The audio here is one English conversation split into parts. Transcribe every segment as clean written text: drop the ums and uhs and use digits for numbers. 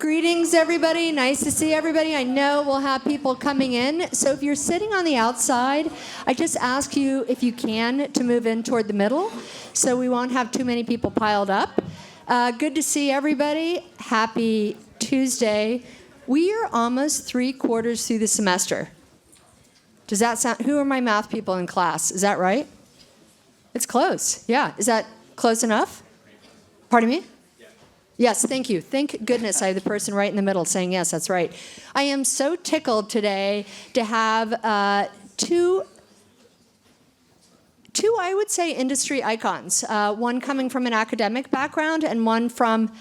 Greetings, everybody. Nice to see everybody. I know we'll have people coming in. So if you're sitting on the outside, I just ask you, if you can, to move in toward the middle so we won't have too many people piled up. Good to see everybody. Happy Tuesday. We are almost 3/4 through the semester. Does that sound... Who are my math people in class? Is that right? It's close. Yeah. Is that close enough? Pardon me? Yes, thank you. Thank goodness I have the person right in the middle saying yes, that's right. I am so tickled today to have two, I would say, industry icons. One coming from an academic background and one from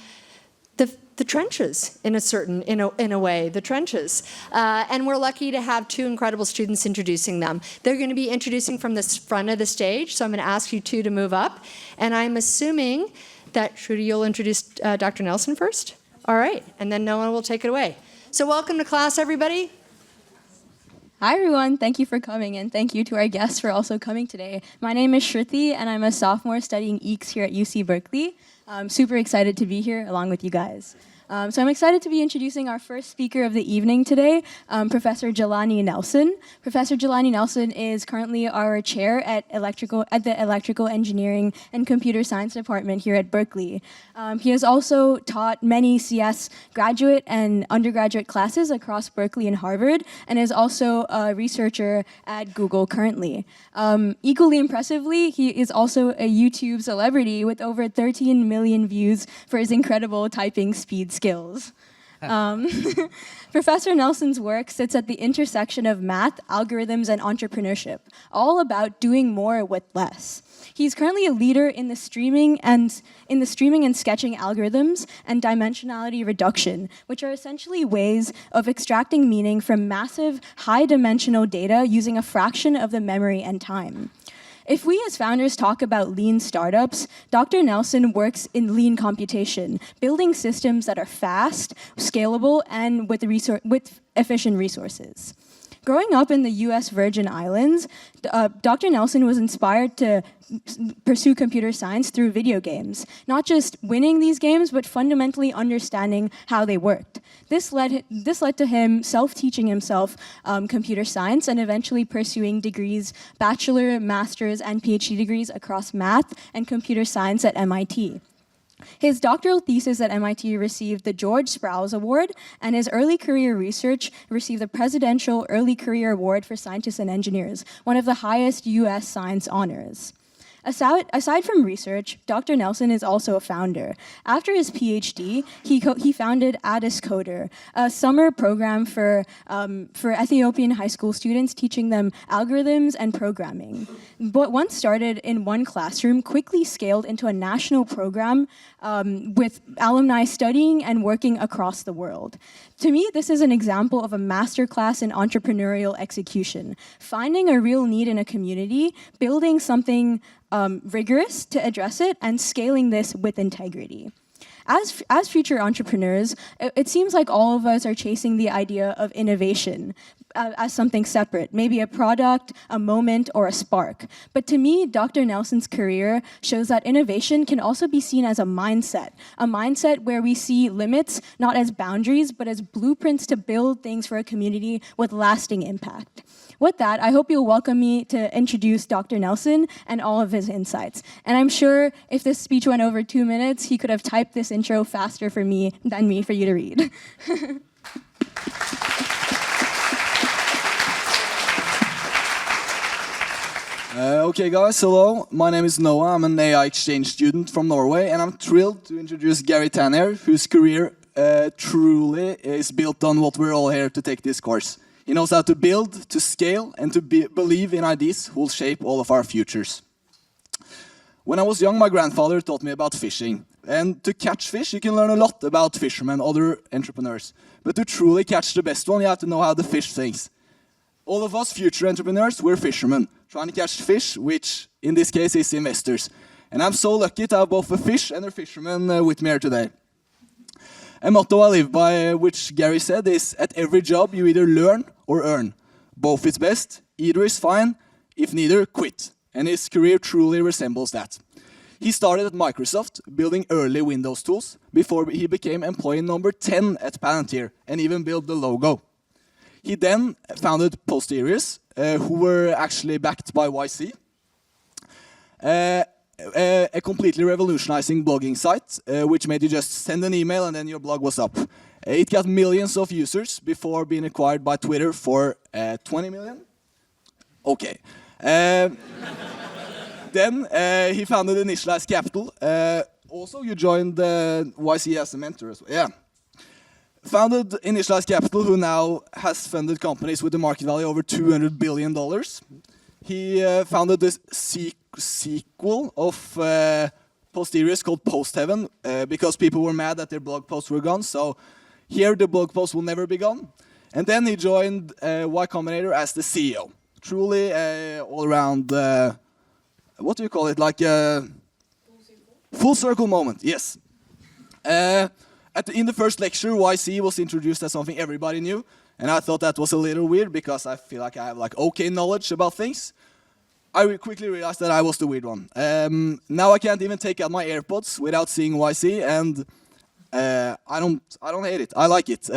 the trenches, in a way, the trenches. And we're lucky to have two incredible students introducing them. They're going to be introducing from the front of the stage, so I'm going to ask you two to move up. And I'm assuming that, Shruti, you'll introduce Dr. Nelson first? All right, and then Noah will take it away. So welcome to class, everybody. Hi, everyone. Thank you for coming, and thank you to our guests for also coming today. My name is Shruti, and I'm a sophomore studying EECS here at UC Berkeley. I'm super excited to be here along with you guys. So I'm excited to be introducing our first speaker of the evening today, Professor Jelani Nelson. Professor Jelani Nelson is currently our chair at the Electrical Engineering and Computer Science Department here at Berkeley. He has also taught many CS graduate and undergraduate classes across Berkeley and Harvard, and is also a researcher at Google currently. Equally impressively, he is also a YouTube celebrity with over 13 million views for his incredible typing speed skills. Professor Nelson's work sits at the intersection of math, algorithms, and entrepreneurship, all about doing more with less. He's currently a leader in the streaming and sketching algorithms and dimensionality reduction, which are essentially ways of extracting meaning from massive, high-dimensional data using a fraction of the memory and time. If we as founders talk about lean startups, Dr. Nelson works in lean computation, building systems that are fast, scalable, and with efficient resources. Growing up in the US Virgin Islands, Dr. Nelson was inspired to pursue computer science through video games, not just winning these games, but fundamentally understanding how they worked. This led to him self-teaching himself computer science and eventually pursuing degrees, bachelor, master's, and PhD degrees across math and computer science at MIT. His doctoral thesis at MIT received the George Sprouse Award, and his early career research received the Presidential Early Career Award for Scientists and Engineers, one of the highest US science honors. Aside from research, Dr. Nelson is also a founder. After his PhD, he founded Addis Coder, a summer program for Ethiopian high school students, teaching them algorithms and programming. But once started in one classroom, quickly scaled into a national program with alumni studying and working across the world. To me, this is an example of a masterclass in entrepreneurial execution, finding a real need in a community, building something rigorous to address it, and scaling this with integrity. As future entrepreneurs, it seems like all of us are chasing the idea of innovation as something separate, maybe a product, a moment, or a spark. But to me, Dr. Nelson's career shows that innovation can also be seen as a mindset where we see limits not as boundaries, but as blueprints to build things for a community with lasting impact. With that, I hope you'll welcome me to introduce Dr. Nelson and all of his insights. And I'm sure if this speech went over 2 minutes, he could have typed this intro faster for me for you to read. Okay guys, hello. My name is Noah. I'm an AI exchange student from Norway, and I'm thrilled to introduce Garry Tan here, whose career truly is built on what we're all here to take this course. He knows how to build, to scale, and to believe in ideas who will shape all of our futures. When I was young, my grandfather taught me about fishing. And to catch fish, you can learn a lot about fishermen, other entrepreneurs. But to truly catch the best one, you have to know how the fish thinks. All of us future entrepreneurs, we're fishermen, trying to catch fish, which in this case is investors. And I'm so lucky to have both a fish and a fisherman with me here today. A motto I live by, which Garry said, is at every job you either learn or earn. Both is best, either is fine, if neither, quit. And his career truly resembles that. He started at Microsoft, building early Windows tools, before he became employee number 10 at Palantir, and even built the logo. He then founded Posteriors, who were actually backed by YC, a completely revolutionizing blogging site, which made you just send an email and then your blog was up. It got millions of users before being acquired by Twitter for 20 million. Okay. Then he founded Initialize Capital. Also, you joined YC as a mentor as well. Yeah. Founded Initialize Capital, who now has funded companies with a market value over $200 billion. He founded this sequel of Posteriors called Post Heaven because people were mad that their blog posts were gone. So here the blog posts will never be gone. And then he joined Y Combinator as the CEO. Truly all-around, what do you call it? Like a full circle moment, yes. In the first lecture, YC was introduced as something everybody knew. And I thought that was a little weird because I feel like I have like okay knowledge about things. I quickly realized that I was the weird one. Now I can't even take out my AirPods without seeing YC, and I don't hate it. I like it.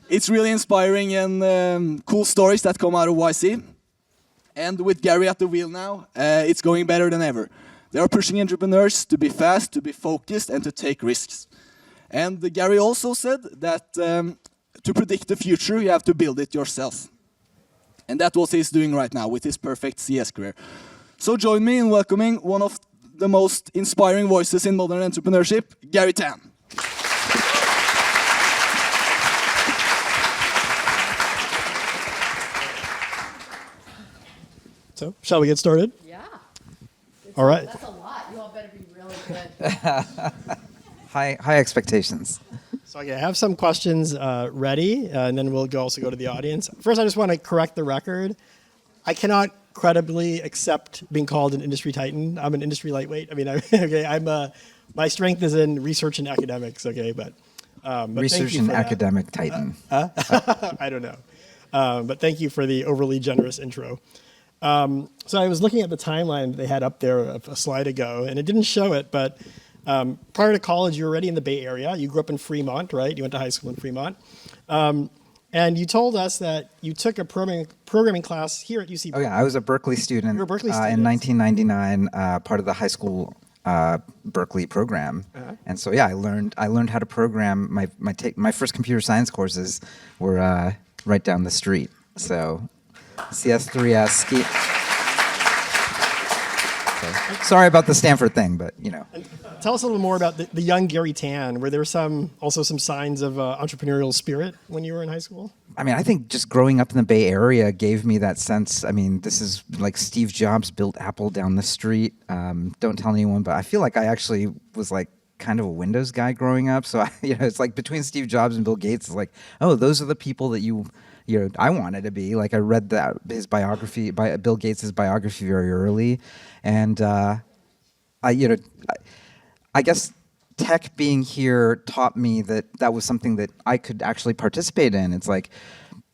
It's really inspiring and cool stories that come out of YC. And with Garry at the wheel now, it's going better than ever. They are pushing entrepreneurs to be fast, to be focused, and to take risks. And Garry also said that to predict the future, you have to build it yourself. And that's what he's doing right now with his perfect CS career. So join me in welcoming one of the most inspiring voices in modern entrepreneurship, Garry Tan. So, shall we get started? Yeah. All right. That's a lot. You all better be really good. High expectations. So I have some questions ready, and then we'll also go to the audience. First, I just want to correct the record. I cannot credibly accept being called an industry titan. I'm an industry lightweight. I mean, my strength is in research and academics. Okay, but Research and academic titan. I don't know. But thank you for the overly generous intro. So I was looking at the timeline they had up there a slide ago, and it didn't show it, but prior to college, you were already in the Bay Area. You grew up in Fremont, right? You went to high school in Fremont. And you told us that you took a programming class here at UC Berkeley. Oh yeah, I was a Berkeley student, You were a Berkeley student. in 1999, part of the high school Berkeley program. And so yeah, I learned how to program. My first computer science courses were right down the street. So CS3S. Sorry about the Stanford thing, but you know. Tell us a little more about the young Garry Tan. Were there also some signs of entrepreneurial spirit when you were in high school? I mean, I think just growing up in the Bay Area gave me that sense. I mean, this is like Steve Jobs built Apple down the street. Don't tell anyone, but I feel like I actually was like kind of a Windows guy growing up. So it's like between Steve Jobs and Bill Gates, it's like, oh, those are the people that I wanted to be. Like I read his biography, Bill Gates' biography very early, and I guess tech being here taught me that was something that I could actually participate in. It's like,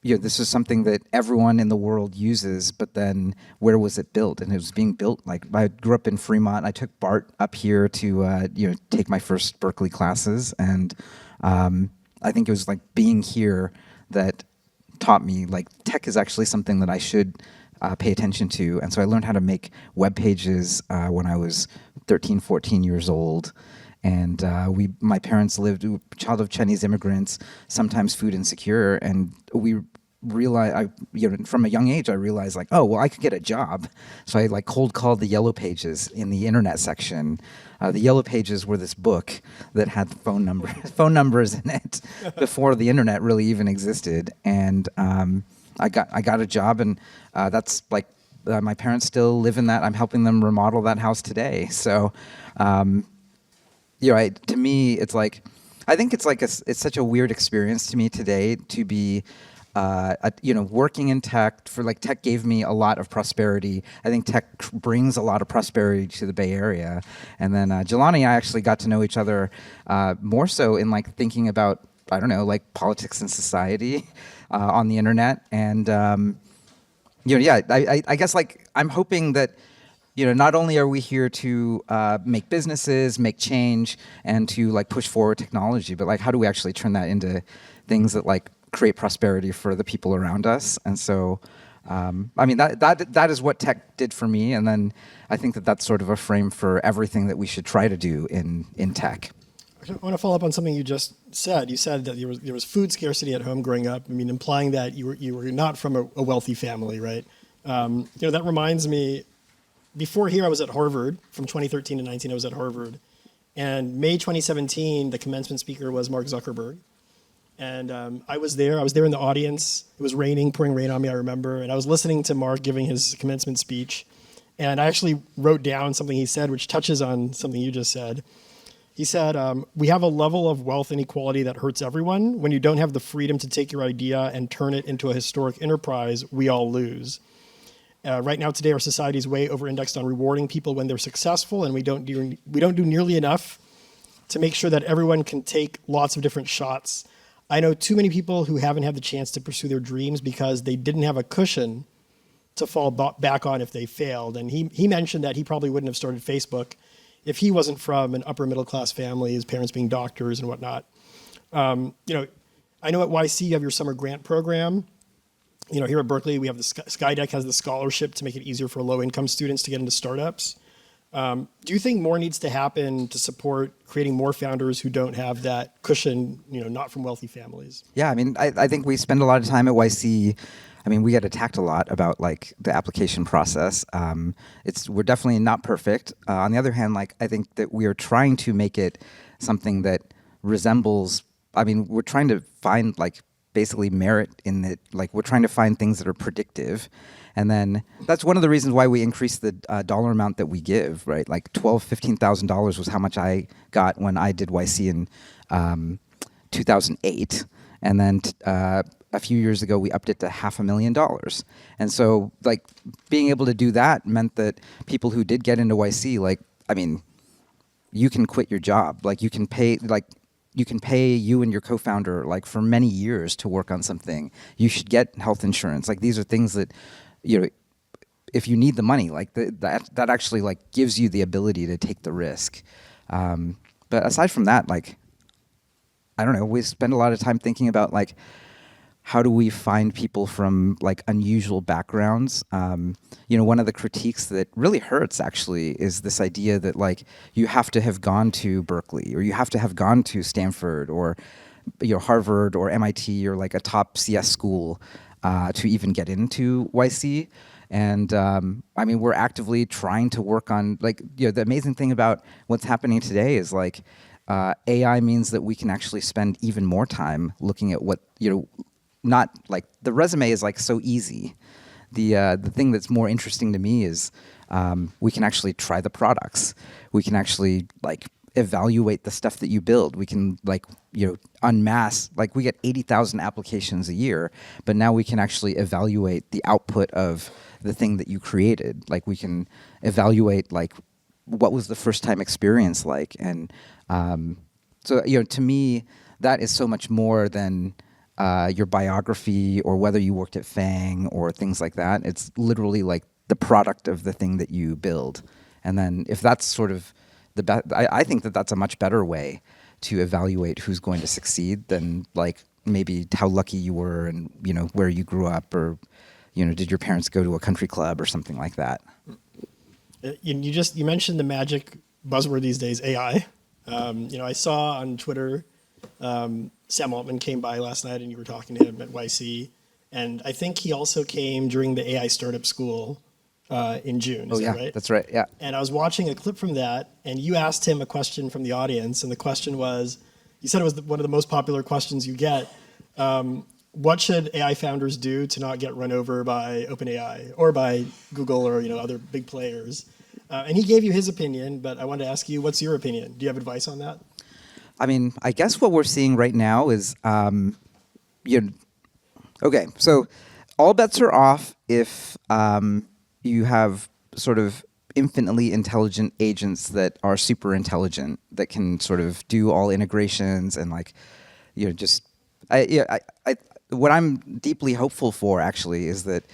this is something that everyone in the world uses, but then where was it built? And it was being built, like, I grew up in Fremont. I took BART up here to, take my first Berkeley classes. And I think it was like being here that taught me, like, tech is actually something that I should pay attention to. And so I learned how to make web pages when I was 13, 14 years old. And my parents lived, child of Chinese immigrants, sometimes food insecure, and we realized, from a young age, I realized like, oh, well, I could get a job. So I like cold called the Yellow Pages in the internet section. The Yellow Pages were this book that had phone numbers in it before the internet really even existed. And I got a job, and that's like my parents still live in that. I'm helping them remodel that house today. So. To me, it's like, I think it's like it's such a weird experience to me today to be, working in tech. Tech gave me a lot of prosperity. I think tech brings a lot of prosperity to the Bay Area. And then Jelani and I actually got to know each other more so in like thinking about, I don't know, like politics and society on the internet. And I guess like I'm hoping that not only are we here to make businesses, make change, and to like push forward technology, but like how do we actually turn that into things that like create prosperity for the people around us? And so, I mean, that is what tech did for me, and then I think that that's sort of a frame for everything that we should try to do in tech. I want to follow up on something you just said. You said that there was food scarcity at home growing up. I mean, implying that you were not from a wealthy family, right? That reminds me. Before here, I was at Harvard. From 2013 to 19, I was at Harvard. And May 2017, the commencement speaker was Mark Zuckerberg. And I was there. I was there in the audience. It was raining, pouring rain on me, I remember. And I was listening to Mark giving his commencement speech. And I actually wrote down something he said, which touches on something you just said. He said, we have a level of wealth inequality that hurts everyone. When you don't have the freedom to take your idea and turn it into a historic enterprise, we all lose. Right now, today, our society is way over-indexed on rewarding people when they're successful, and we don't do nearly enough to make sure that everyone can take lots of different shots. I know too many people who haven't had the chance to pursue their dreams because they didn't have a cushion to fall back on if they failed. And he mentioned that he probably wouldn't have started Facebook if he wasn't from an upper middle class family, his parents being doctors and whatnot. I know at YC you have your summer grant program. Here at Berkeley, we have the Skydeck has the scholarship to make it easier for low-income students to get into startups. Do you think more needs to happen to support creating more founders who don't have that cushion, not from wealthy families? Yeah, I mean, I think we spend a lot of time at YC. I mean, we get attacked a lot about like the application process. We're definitely not perfect. On the other hand, like I think that we are trying to make it something that resembles. I mean, we're trying to find like basically merit in it. Like we're trying to find things that are predictive. And then that's one of the reasons why we increased the dollar amount that we give, right? Like $12,000-$15,000 was how much I got when I did YC in 2008. And then a few years ago, we upped it to $500,000. And so like being able to do that meant that people who did get into YC, like, I mean, you can quit your job. Like you can pay you and your co-founder like for many years to work on something. You should get health insurance. Like these are things that, if you need the money, like that actually like gives you the ability to take the risk. But aside from that, like, I don't know, we spend a lot of time thinking about like, how do we find people from like unusual backgrounds? One of the critiques that really hurts actually is this idea that like you have to have gone to Berkeley or you have to have gone to Stanford or Harvard or MIT or like a top CS school to even get into YC. And I mean, we're actively trying to work on like, the amazing thing about what's happening today is like AI means that we can actually spend even more time looking at what, not like the resume is like so easy. The thing that's more interesting to me is we can actually try the products. We can actually like evaluate the stuff that you build. We can like unmask, like we get 80,000 applications a year, but now we can actually evaluate the output of the thing that you created. Like we can evaluate like what was the first time experience like, and so to me that is so much more than your biography or whether you worked at FANG or things like that. It's literally like the product of the thing that you build. And then if that's sort of the best, I think that that's a much better way to evaluate who's going to succeed than like maybe how lucky you were and where you grew up or did your parents go to a country club or something like that. You mentioned the magic buzzword these days, AI. I saw on Twitter Sam Altman came by last night and you were talking to him at YC. And I think he also came during the AI startup school in June. Is that right? That's right, yeah. And I was watching a clip from that and you asked him a question from the audience. And the question was, you said it was one of the most popular questions you get. What should AI founders do to not get run over by OpenAI or by Google or other big players? And he gave you his opinion, but I wanted to ask you, what's your opinion? Do you have advice on that? I mean, I guess what we're seeing right now is, okay, so all bets are off if you have sort of infinitely intelligent agents that are super intelligent, that can sort of do all integrations and like, just what I'm deeply hopeful for actually is that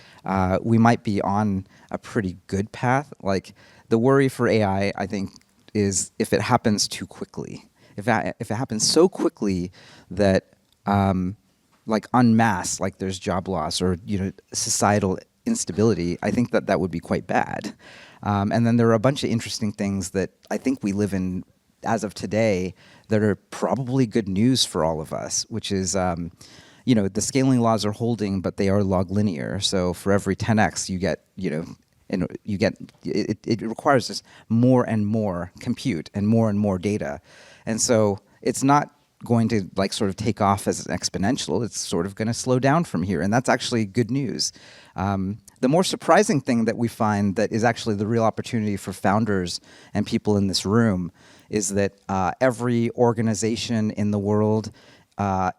we might be on a pretty good path. Like the worry for AI, I think, is if it happens too quickly. If it happens so quickly that like en masse, like there's job loss or societal instability, I think that would be quite bad. And then there are a bunch of interesting things that I think we live in as of today that are probably good news for all of us, which is, the scaling laws are holding, but they are log linear. So for every 10x, you get, it requires just more and more compute and more data. And so it's not going to like sort of take off as an exponential. It's sort of going to slow down from here. And that's actually good news. The more surprising thing that we find that is actually the real opportunity for founders and people in this room is that every organization in the world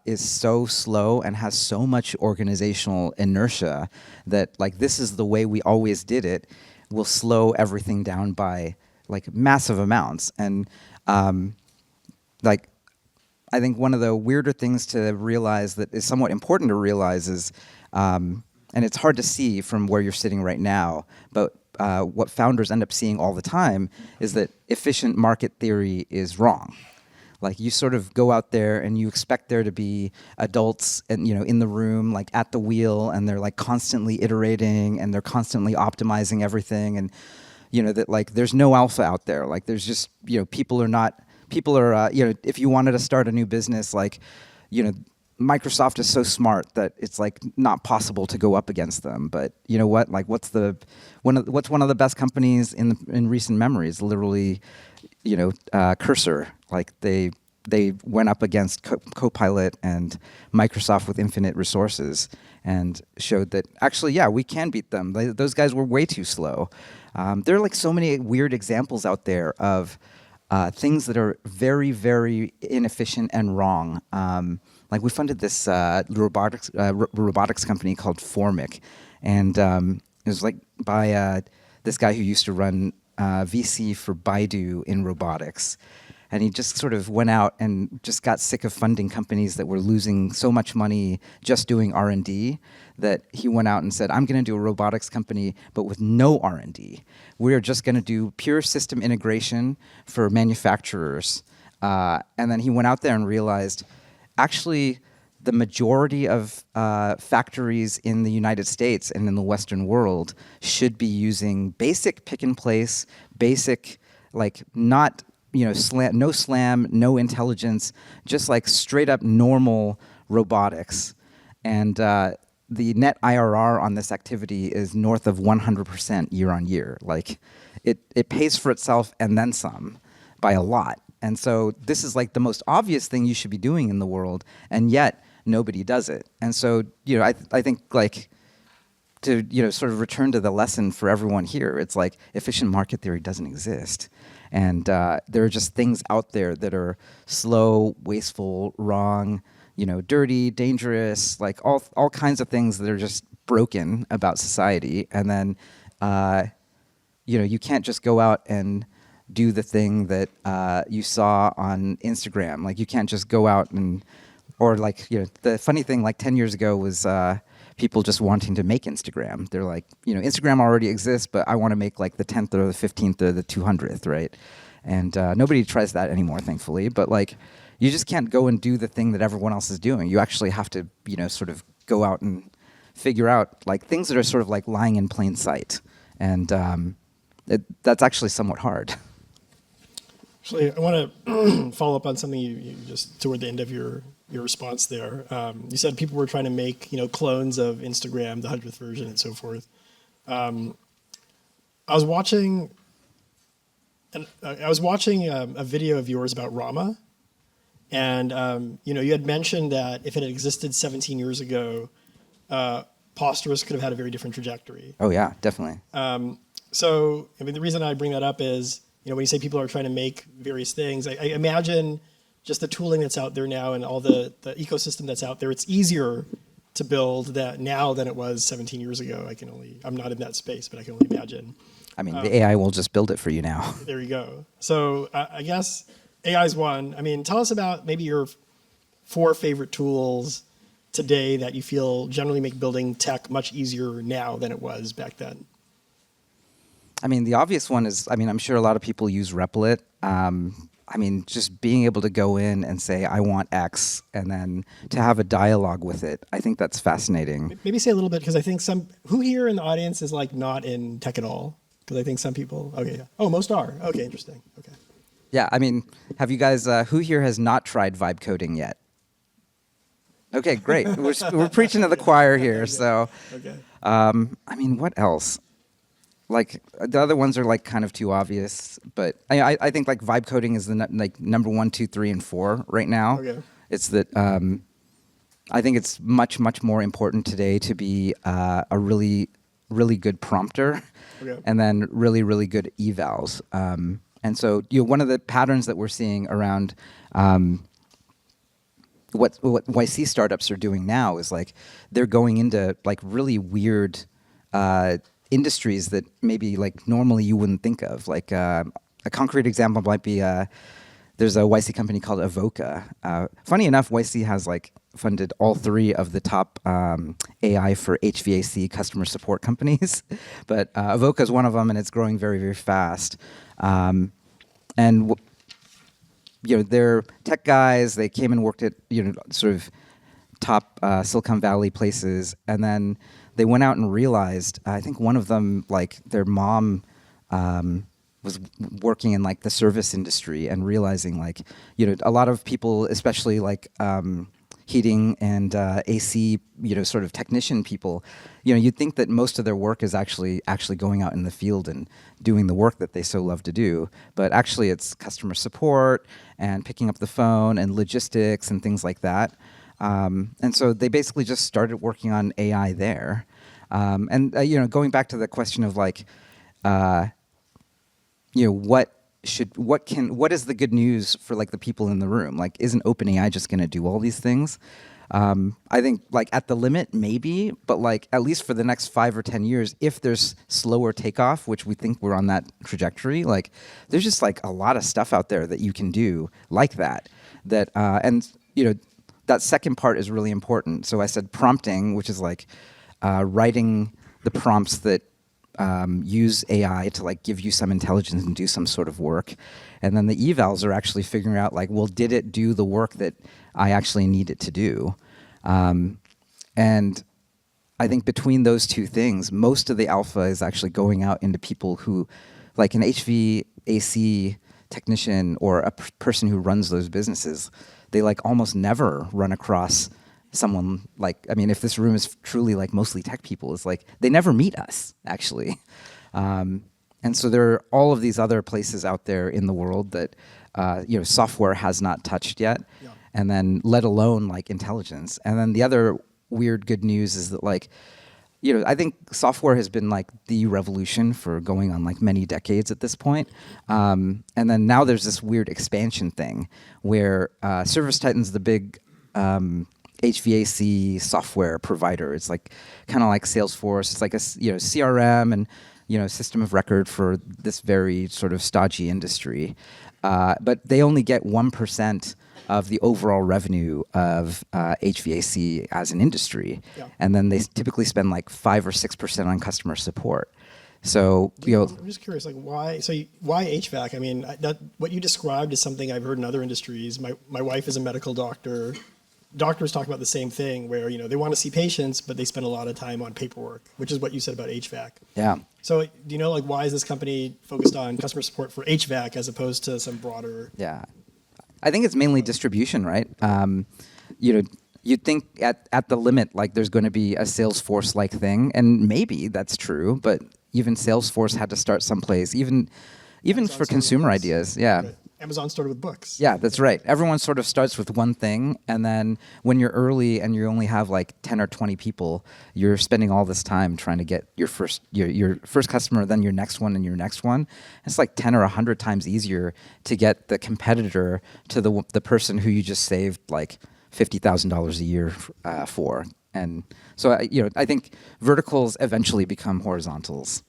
is so slow and has so much organizational inertia that like this is the way we always did it will slow everything down by like massive amounts. And like I think one of the weirder things to realize that is somewhat important to realize is, and it's hard to see from where you're sitting right now, but what founders end up seeing all the time is that efficient market theory is wrong. Like you sort of go out there and you expect there to be adults and in the room, like at the wheel, and they're like constantly iterating and they're constantly optimizing everything, and that like there's no alpha out there. Like there's just people are if you wanted to start a new business, like Microsoft is so smart that it's like not possible to go up against them. But you know what? Like what's one of the best companies in recent memories? Literally, Cursor. Like they went up against Copilot and Microsoft with infinite resources and showed that actually, yeah, we can beat them. Those guys were way too slow. There are like so many weird examples out there of things that are very, very inefficient and wrong. Like we funded this robotics company called Formic, and it was like by this guy who used to run VC for Baidu in robotics. And he just sort of went out and just got sick of funding companies that were losing so much money just doing R&D that he went out and said, I'm going to do a robotics company, but with no R&D. We're just going to do pure system integration for manufacturers. And then he went out there and realized, actually, the majority of factories in the United States and in the Western world should be using basic pick and place, basic, like not, no slam, no intelligence, just like straight up normal robotics. And the net IRR on this activity is north of 100% year on year. Like it pays for itself and then some by a lot. And so this is like the most obvious thing you should be doing in the world, and yet nobody does it. And so, I think like to, sort of return to the lesson for everyone here, it's like efficient market theory doesn't exist. And there are just things out there that are slow, wasteful, wrong, dirty, dangerous, like all kinds of things that are just broken about society. And then, you can't just go out and do the thing that you saw on Instagram. Like you can't just go out and, or like, the funny thing like 10 years ago was people just wanting to make Instagram. They're like, Instagram already exists, but I want to make like the 10th or the 15th or the 200th, right? And nobody tries that anymore, thankfully. But like, you just can't go and do the thing that everyone else is doing. You actually have to, sort of go out and figure out like things that are sort of like lying in plain sight. And that's actually somewhat hard. Actually, I want to follow up on something you just toward the end of your response there. You said people were trying to make clones of Instagram, the 100th version, and so forth. I was watching a video of yours about Rama, and you had mentioned that if it had existed 17 years ago, Posterous could have had a very different trajectory. Oh yeah, definitely. So I mean, the reason I bring that up is when you say people are trying to make various things, I imagine just the tooling that's out there now and all the ecosystem that's out there, it's easier to build that now than it was 17 years ago. I'm not in that space, but I can only imagine. I mean, the AI will just build it for you now. There you go. So I guess AI is one. I mean, tell us about maybe your 4 favorite tools today that you feel generally make building tech much easier now than it was back then? I mean, the obvious one is, I mean, I'm sure a lot of people use Replit. I mean, just being able to go in and say, I want X, and then to have a dialogue with it, I think that's fascinating. Maybe say a little bit, because I think who here in the audience is like not in tech at all? Because I think some people, okay, yeah. Oh, most are. Okay, interesting. Okay. Yeah, I mean, have you guys, who here has not tried vibe coding yet? Okay, great. We're preaching to the choir here, so. Okay. I mean, what else? Like, the other ones are like kind of too obvious, but I think like vibe coding is the like number 1, 2, 3, and 4 right now. Okay. It's that I think it's much more important today to be a really good prompter, Okay. and then really good evals. And so, one of the patterns that we're seeing around what YC startups are doing now is like they're going into like really weird industries that maybe like normally you wouldn't think of. Like a concrete example might be there's a YC company called Avoca. Funny enough, YC has like funded all 3 of the top AI for HVAC customer support companies, but Avoca is one of them, and it's growing very fast. And they're tech guys. They came and worked at sort of top Silicon Valley places, and then they went out and realized. I think one of them, like their mom, was working in like the service industry, and realizing like a lot of people, especially like heating and AC, sort of technician people, you'd think that most of their work is actually going out in the field and doing the work that they so love to do. But actually it's customer support and picking up the phone and logistics and things like that. And so they basically just started working on AI there. And going back to the question of like, what is the good news for like the people in the room? Like, isn't OpenAI just going to do all these things? I think like at the limit, maybe, but like at least for the next 5 or 10 years, if there's slower takeoff, which we think we're on that trajectory, like there's just like a lot of stuff out there that you can do like that. That second part is really important. So I said prompting, which is like writing the prompts that use AI to like give you some intelligence and do some sort of work. And then the evals are actually figuring out like, well, did it do the work that I actually need it to do? And I think between those two things, most of the alpha is actually going out into people who, like an HVAC technician or a person who runs those businesses, they like almost never run across someone like, I mean, if this room is truly like mostly tech people, it's like they never meet us actually. And so there are all of these other places out there in the world that software has not touched yet, Yeah. and then let alone like intelligence. And then the other weird good news is that like, I think software has been like the revolution for going on like many decades at this point. And then now there's this weird expansion thing where ServiceTitan's the big HVAC software provider. It's like kind of like Salesforce. It's like a CRM and system of record for this very sort of stodgy industry. But they only get 1% of the overall revenue of HVAC as an industry. Yeah. And then they typically spend like 5 or 6% on customer support. So, I'm just curious, like why HVAC? I mean, what you described is something I've heard in other industries. My wife is a medical doctor. Doctors talk about the same thing where, they want to see patients, but they spend a lot of time on paperwork, which is what you said about HVAC. yeah. So do you know, like, why is this company focused on customer support for HVAC as opposed to some broader? Yeah. I think it's mainly distribution, right? You'd think at the limit, like there's going to be a Salesforce-like thing, and maybe that's true, but even Salesforce had to start someplace, even Amazon for started consumer with books. ideas. Yeah. Right. Amazon started with books. Yeah, that's right. Everyone sort of starts with one thing, and then when you're early and you only have like 10 or 20 people, you're spending all this time trying to get your first customer, then your next one, and your next one. It's like 10 or 100 times easier to get the competitor to the person who you just saved like $50,000 a year for. And so I think verticals eventually become horizontals.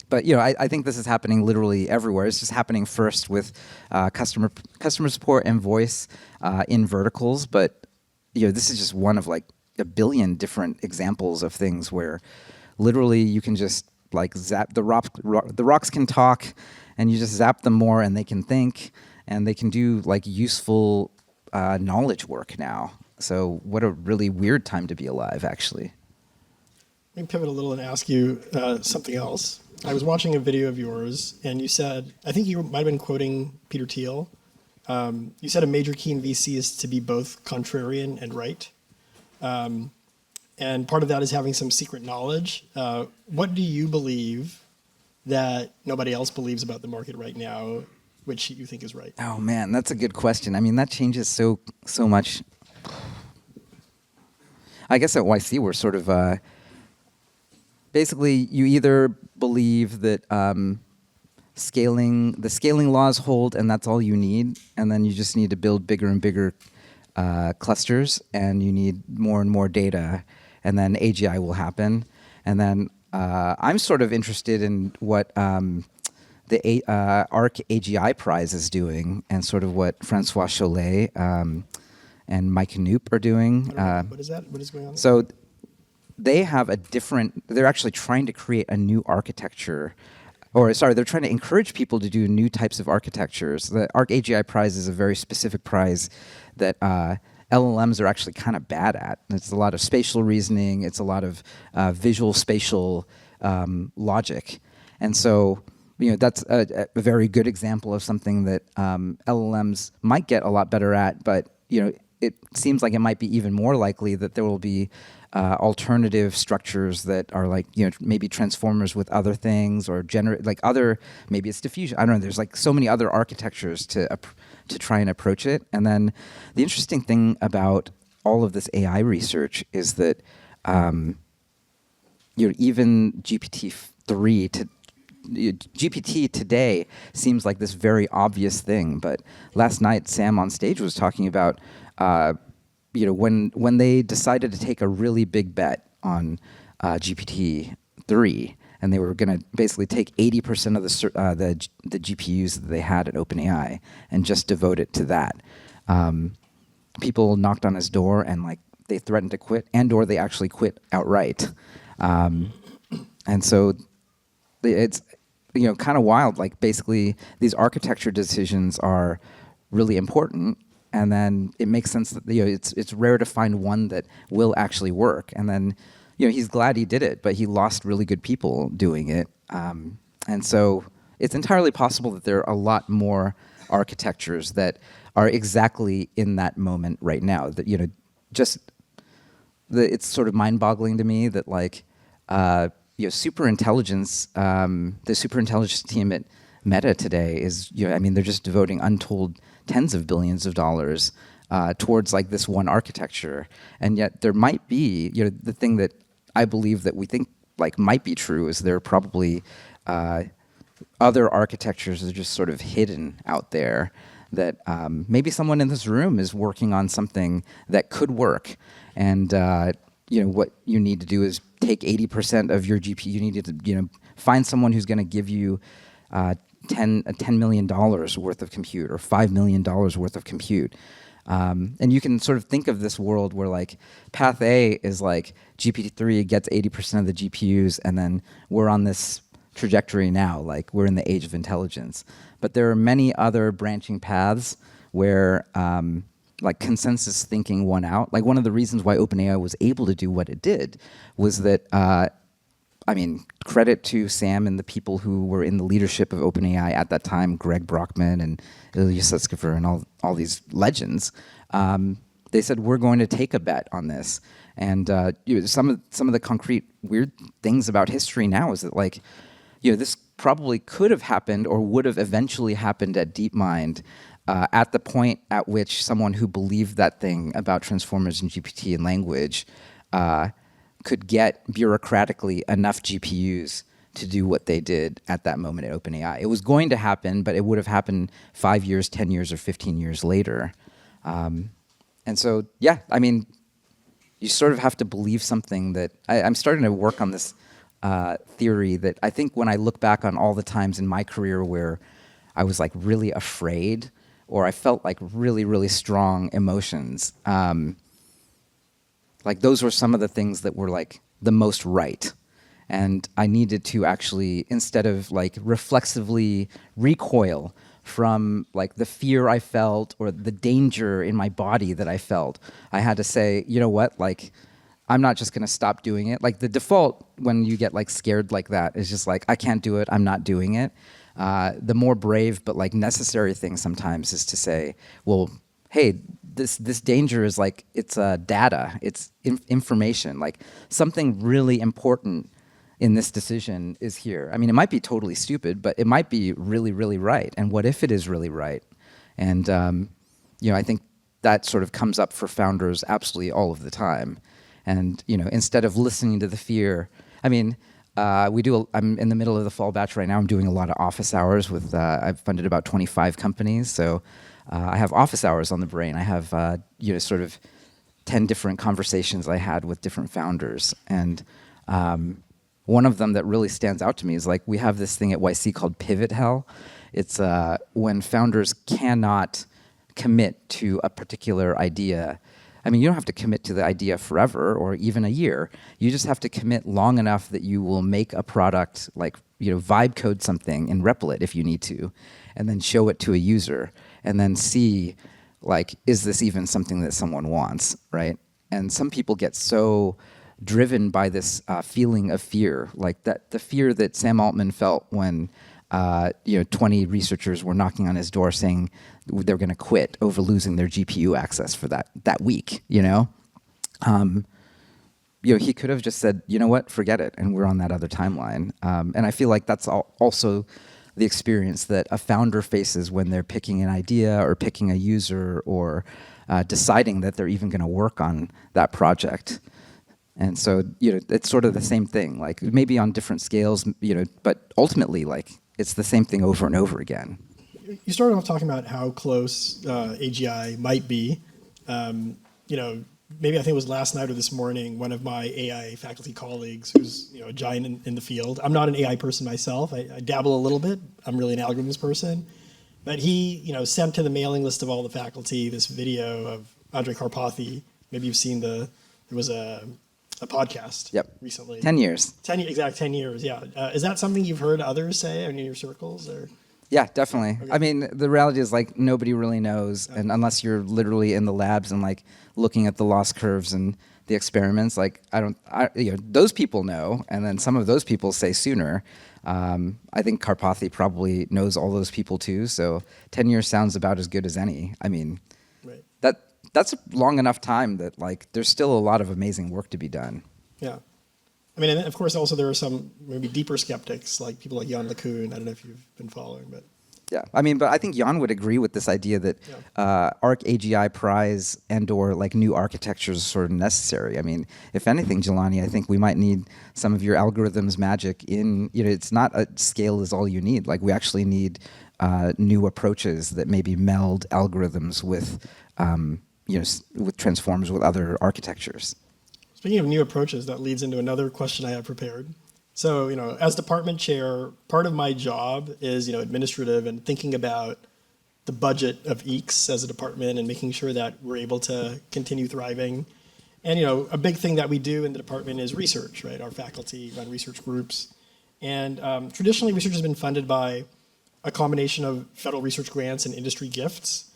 But I think this is happening literally everywhere. It's just happening first with customer support and voice in verticals. But this is just one of like a billion different examples of things where literally you can just like zap the rocks can talk, and you just zap them more, and they can think, and they can do like useful knowledge work now. So what a really weird time to be alive, actually. Let me pivot a little and ask you something else. I was watching a video of yours, and you said, I think you might have been quoting Peter Thiel. You said a major key in VC is to be both contrarian and right. And part of that is having some secret knowledge. What do you believe that nobody else believes about the market right now, which you think is right? Oh man, that's a good question. I mean, that changes so much. I guess at YC we're sort of basically you either believe that the scaling laws hold and that's all you need, and then you just need to build bigger and bigger clusters, and you need more and more data, and then AGI will happen. And then I'm sort of interested in what the ARC AGI Prize is doing, and sort of what Francois Chollet and Mike Knoop are doing. What is that? What is going on there? So they have they're actually trying to create a new architecture, they're trying to encourage people to do new types of architectures. The ARC AGI Prize is a very specific prize that LLMs are actually kind of bad at. It's a lot of spatial reasoning. It's a lot of visual spatial logic. And so, that's a very good example of something that LLMs might get a lot better at, but, it seems like it might be even more likely that there will be alternative structures that are like, maybe transformers with other things, or maybe it's diffusion. I don't know. There's like so many other architectures to try and approach it. And then the interesting thing about all of this AI research is that, even GPT today seems like this very obvious thing. But last night, Sam on stage was talking about, when they decided to take a really big bet on GPT-3, and they were going to basically take 80% of the GPUs that they had at OpenAI and just devote it to that. People knocked on his door, and like they threatened to quit, or they actually quit outright. And so it's kind of wild. Like basically, these architecture decisions are really important. And then it makes sense that it's rare to find one that will actually work. And then he's glad he did it, but he lost really good people doing it. And so it's entirely possible that there are a lot more architectures that are exactly in that moment right now. That it's sort of mind-boggling to me that like superintelligence, the superintelligence team at Meta today is they're just devoting untold tens of billions of dollars towards like this one architecture, and yet there might be the thing that I believe that we think like might be true is there are probably other architectures that are just sort of hidden out there that maybe someone in this room is working on something that could work, and what you need to do is take 80% of your GPU. You need to find someone who's going to give you $10 million worth of compute, or $5 million worth of compute. And you can sort of think of this world where like path A is like GPT-3 gets 80% of the GPUs, and then we're on this trajectory now, like we're in the age of intelligence. But there are many other branching paths where like consensus thinking won out. Like one of the reasons why OpenAI was able to do what it did was that credit to Sam and the people who were in the leadership of OpenAI at that time, Greg Brockman and Ilya Sutskever and all these legends. They said, we're going to take a bet on this. And some of the concrete weird things about history now is that like, this probably could have happened or would have eventually happened at DeepMind at the point at which someone who believed that thing about transformers and GPT and language could get bureaucratically enough GPUs to do what they did at that moment at OpenAI. It was going to happen, but it would have happened 5 years, 10 years, or 15 years later. And so, you sort of have to believe something that... I'm starting to work on this theory that I think when I look back on all the times in my career where I was like really afraid, or I felt like really, really strong emotions, like those were some of the things that were like the most right. And I needed to actually, instead of like reflexively recoil from like the fear I felt or the danger in my body that I felt, I had to say, you know what, like, I'm not just going to stop doing it. Like the default when you get like scared like that is just like, I can't do it, I'm not doing it. The more brave but like necessary thing sometimes is to say, well, hey, this danger is like, it's data, it's information, like something really important in this decision is here. I mean, it might be totally stupid, but it might be really, really right. And what if it is really right? And you know, I think that sort of comes up for founders absolutely all of the time. And you know, instead of listening to the fear, I mean, I'm in the middle of the fall batch right now. I'm doing a lot of office hours with. I've funded about 25 companies, so I have office hours on the brain. I have you know, sort of 10 different conversations I had with different founders, and one of them that really stands out to me is like we have this thing at YC called pivot hell. It's when founders cannot commit to a particular idea. I mean, you don't have to commit to the idea forever or even a year. You just have to commit long enough that you will make a product, like, you know, vibe code something in Replit if you need to, and then show it to a user, and then see, like, is this even something that someone wants, right? And some people get so driven by this feeling of fear, like that the fear that Sam Altman felt when you know, 20 researchers were knocking on his door saying they're going to quit over losing their GPU access for that week. You know, he could have just said, you know what, forget it, and we're on that other timeline. And I feel like that's also the experience that a founder faces when they're picking an idea or picking a user or deciding that they're even going to work on that project. And so, you know, it's sort of the same thing, like maybe on different scales, you know, but ultimately, like, it's the same thing over and over again. You started off talking about how close AGI might be. You know, maybe I think it was last night or this morning, one of my AI faculty colleagues, who's, you know, a giant in the field. I'm not an AI person myself. I dabble a little bit. I'm really an algorithms person. But he, you know, sent to the mailing list of all the faculty this video of Andrej Karpathy. Maybe you've seen there was a podcast recently. 10 years. 10 years, yeah. Is that something you've heard others say in your circles? Or? Yeah, definitely. Okay. I mean, the reality is like nobody really knows, and unless you're literally in the labs and like looking at the loss curves and the experiments, like you know, those people know, and then some of those people say sooner. I think Karpathy probably knows all those people too, so 10 years sounds about as good as any. I mean, right. That's a long enough time that like there's still a lot of amazing work to be done. Yeah. I mean, and of course, also there are some maybe deeper skeptics, like people like Jan LeCun. I don't know if you've been following, but. Yeah, I mean, but I think Jan would agree with this idea that Arc AGI prize and/or like new architectures are sort of necessary. I mean, if anything, Jelani, I think we might need some of your algorithms magic in. You know, it's not a scale is all you need. Like we actually need new approaches that maybe meld algorithms with, you know, with transforms with other architectures. Speaking of new approaches, that leads into another question I have prepared. So, you know, as department chair, part of my job is, you know, administrative and thinking about the budget of EECS as a department and making sure that we're able to continue thriving. And, you know, a big thing that we do in the department is research, right? Our faculty run research groups. And traditionally, research has been funded by a combination of federal research grants and industry gifts.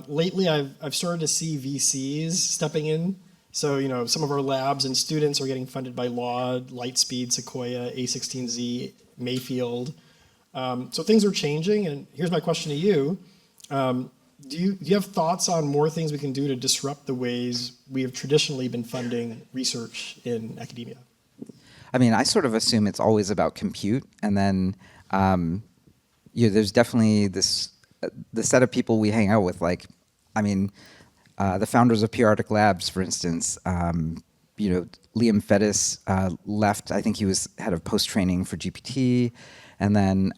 Lately, I've started to see VCs stepping in. So, you know, some of our labs and students are getting funded by Laud, Lightspeed, Sequoia, A16Z, Mayfield. So things are changing, and here's my question to you. Do you have thoughts on more things we can do to disrupt the ways we have traditionally been funding research in academia? I mean, I sort of assume it's always about compute, and then you know, there's definitely this the set of people we hang out with. Like, I mean, the founders of PR Arctic Labs, for instance, you know, Liam Fettis left. I think he was head of post training for GPT, and then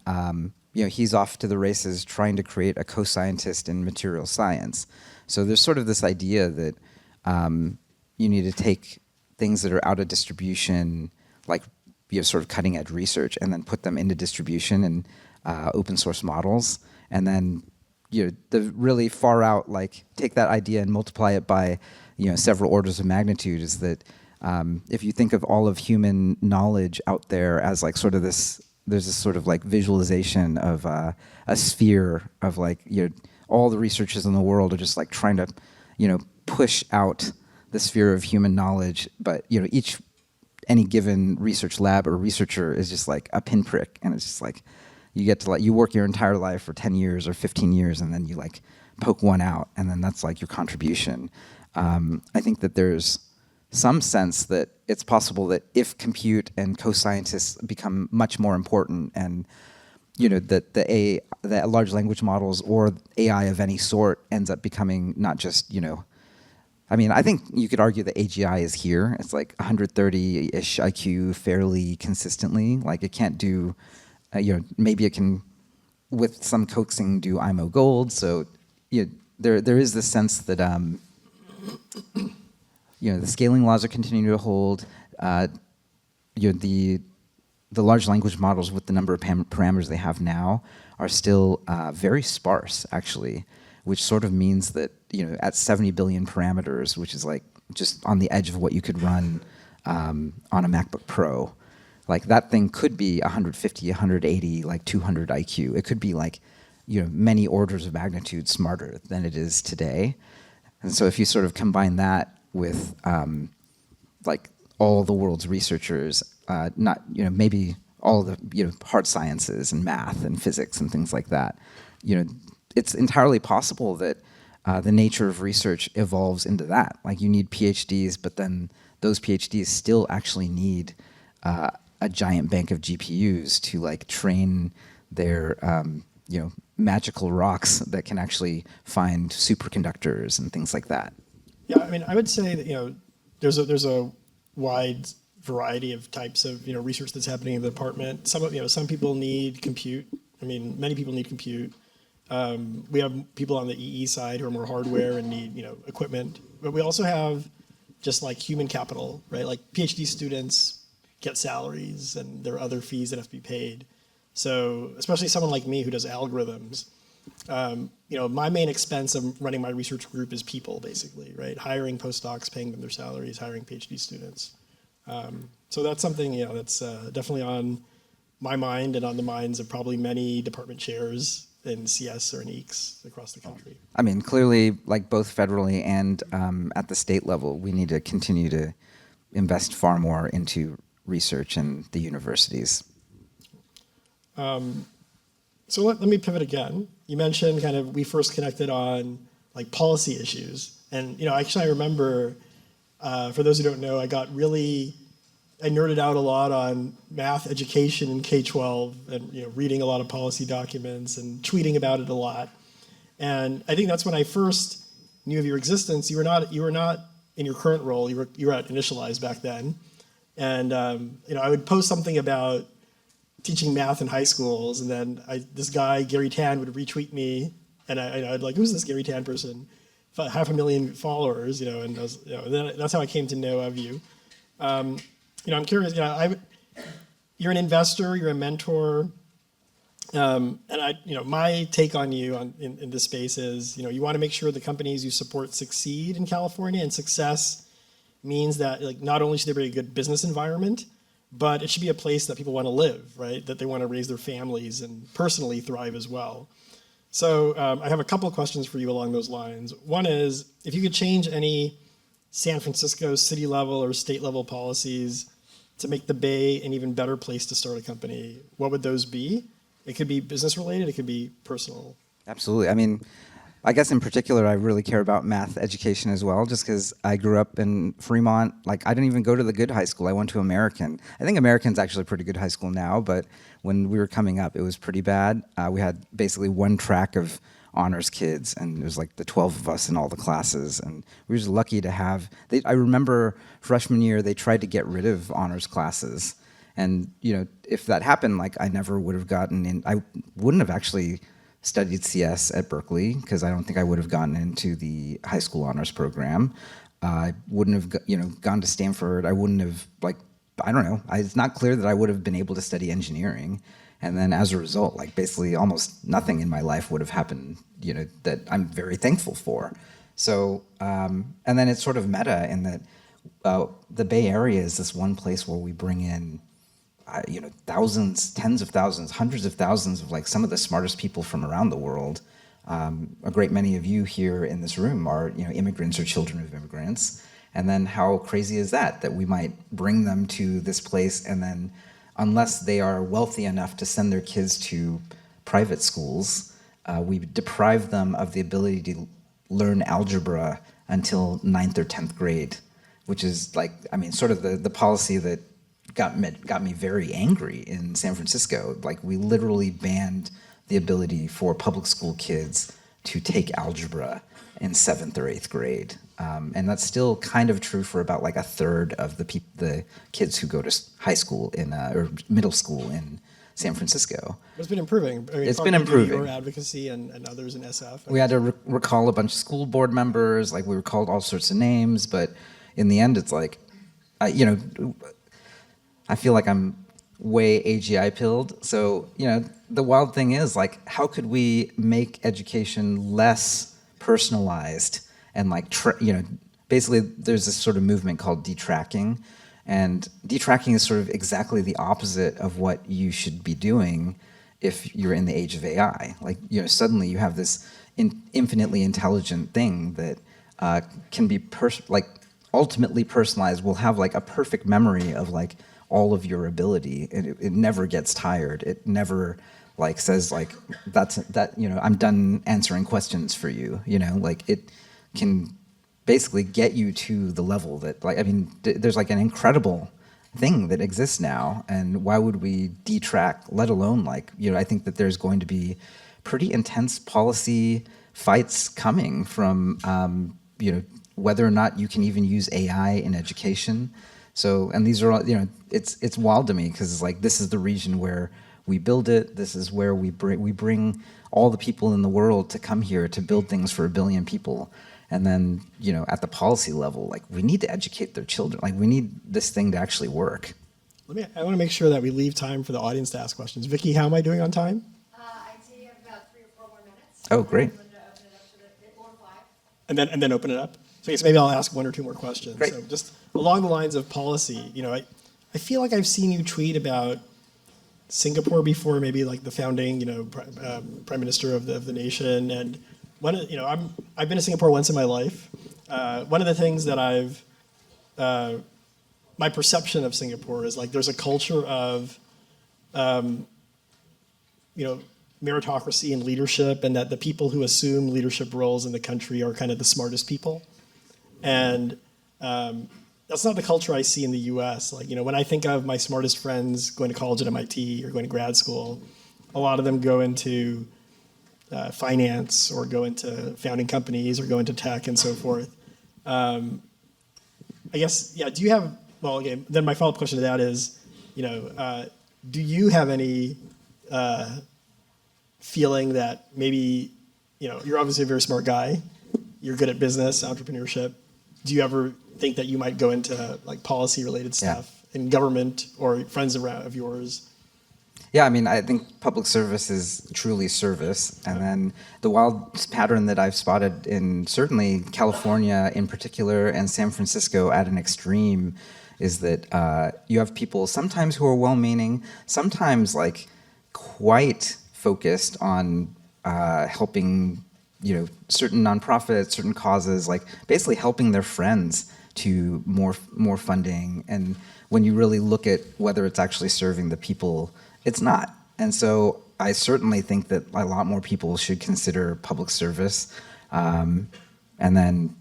you know, he's off to the races trying to create a co-scientist in material science. So there's sort of this idea that you need to take things that are out of distribution, like, you know, sort of cutting edge research, and then put them into distribution and open source models, and then the really far out, like take that idea and multiply it by several orders of magnitude, is that if you think of all of human knowledge out there as like sort of this, there's this sort of like visualization of a sphere of like all the researchers in the world are just like trying to push out the sphere of human knowledge, but any given research lab or researcher is just like a pinprick, and it's just like you get to you work your entire life for 10 years or 15 years, and then you like poke one out, and then that's like your contribution. I think that there's some sense that it's possible that if compute and co-scientists become much more important, and that the large language models or AI of any sort ends up becoming not just I think you could argue that AGI is here. It's like 130-ish IQ fairly consistently. Like it can't do, maybe it can, with some coaxing, do IMO gold. So there is this sense that the scaling laws are continuing to hold. The large language models with the number of parameters they have now are still very sparse, actually, which sort of means that at 70 billion parameters, which is like just on the edge of what you could run on a MacBook Pro, like that thing could be 150, 180, like 200 IQ. It could be like many orders of magnitude smarter than it is today. And so if you sort of combine that with like all the world's researchers, not maybe all the hard sciences and math and physics and things like that, it's entirely possible that the nature of research evolves into that. Like you need PhDs, but then those PhDs still actually need a giant bank of GPUs to like train their magical rocks that can actually find superconductors and things like that. Yeah, I mean, I would say that there's a wide variety of types of research that's happening in the department. Some people need compute. I mean, many people need compute. We have people on the EE side who are more hardware and need equipment, but we also have just like human capital, right? Like PhD students get salaries and there are other fees that have to be paid. So especially someone like me who does algorithms, my main expense of running my research group is people, basically, right? Hiring postdocs, paying them their salaries, hiring PhD students. So that's something that's definitely on my mind and on the minds of probably many department chairs in CS or in EECS across the country. I mean, clearly, like both federally and at the state level, we need to continue to invest far more into research in the universities. So let me pivot again. You mentioned kind of we first connected on like policy issues, and actually I remember, for those who don't know, I nerded out a lot on math education in K-12 and reading a lot of policy documents and tweeting about it a lot. And I think that's when I first knew of your existence. You were not in your current role. You were at Initialize back then. And I would post something about teaching math in high schools, and then this guy Garry Tan would retweet me, and I'd like, who's this Garry Tan person? 500,000 followers, and then that's how I came to know of you. I'm curious. You're an investor. You're a mentor. And my take on you in this space is, you want to make sure the companies you support succeed in California, and success means that like not only should there be a good business environment, but it should be a place that people want to live, right? That they want to raise their families and personally thrive as well. So I have a couple of questions for you along those lines. One is, if you could change any San Francisco city level or state level policies to make the Bay an even better place to start a company, what would those be? It could be business related, it could be personal. Absolutely. I mean, I guess in particular, I really care about math education as well, just because I grew up in Fremont. Like, I didn't even go to the good high school. I went to American. I think American's actually a pretty good high school now, but when we were coming up, it was pretty bad. We had basically one track of honors kids, and there was like the 12 of us in all the classes, and we were just lucky to have. I remember freshman year, they tried to get rid of honors classes, and if that happened, like I never would have gotten in. I wouldn't have actually studied CS at Berkeley, because I don't think I would have gotten into the high school honors program. I wouldn't have, gone to Stanford. I wouldn't have, I don't know. It's not clear that I would have been able to study engineering. And then as a result, like basically almost nothing in my life would have happened, that I'm very thankful for. So, and then it's sort of meta in that the Bay Area is this one place where we bring in, thousands, tens of thousands, hundreds of thousands of like some of the smartest people from around the world. A great many of you here in this room are, immigrants or children of immigrants. And then how crazy is that we might bring them to this place, and then unless they are wealthy enough to send their kids to private schools, we deprive them of the ability to learn algebra until 9th or 10th grade, which is like, sort of the policy that got me very angry in San Francisco. Like, we literally banned the ability for public school kids to take algebra in 7th or 8th grade. And that's still kind of true for about like a third of the kids who go to high school or middle school in San Francisco. It's been improving. It's been improving. Your advocacy and others in SF. We had to recall a bunch of school board members. Like, we were called all sorts of names, but in the end, it's like, I feel like I'm way AGI pilled. So, the wild thing is, like, how could we make education less personalized and like, basically there's this sort of movement called detracking, and detracking is sort of exactly the opposite of what you should be doing if you're in the age of AI. Like, suddenly you have this infinitely intelligent thing that can be ultimately personalized, will have like a perfect memory of like all of your ability, and it never gets tired. It never like says like I'm done answering questions for you. Like, it can basically get you to the level that there's like an incredible thing that exists now, and why would we detrack? Let alone like I think that there's going to be pretty intense policy fights coming from whether or not you can even use AI in education. So, and these are all, it's wild to me, because it's like, this is the region where we build it. This is where we bring all the people in the world to come here to build things for 1 billion people. And then, at the policy level, like, we need to educate their children. Like, we need this thing to actually work. I want to make sure that we leave time for the audience to ask questions. Vicky, how am I doing on time? I'd say you have about 3 or 4 more minutes. Oh, great. And then open it up. So I guess maybe I'll ask 1 or 2 more questions. Great. So just along the lines of policy, I feel like I've seen you tweet about Singapore before, maybe like the founding, prime minister of the nation. And I've been to Singapore once in my life. One of the things that my perception of Singapore is like, there's a culture of, meritocracy and leadership, and that the people who assume leadership roles in the country are kind of the smartest people. And that's not the culture I see in the US. Like, when I think of my smartest friends going to college at MIT or going to grad school, a lot of them go into finance, or go into founding companies, or go into tech and so forth. I guess, do you have, then my follow-up question to that is, do you have any feeling that maybe, you're obviously a very smart guy, you're good at business, entrepreneurship. Do you ever think that you might go into like policy-related stuff in government, or friends of yours? Yeah, I think public service is truly service. And then the wild pattern that I've spotted in certainly California in particular, and San Francisco at an extreme, is that you have people sometimes who are well-meaning, sometimes like quite focused on helping certain nonprofits, certain causes, like basically helping their friends to more funding. And when you really look at whether it's actually serving the people, it's not. And so I certainly think that a lot more people should consider public service. And then,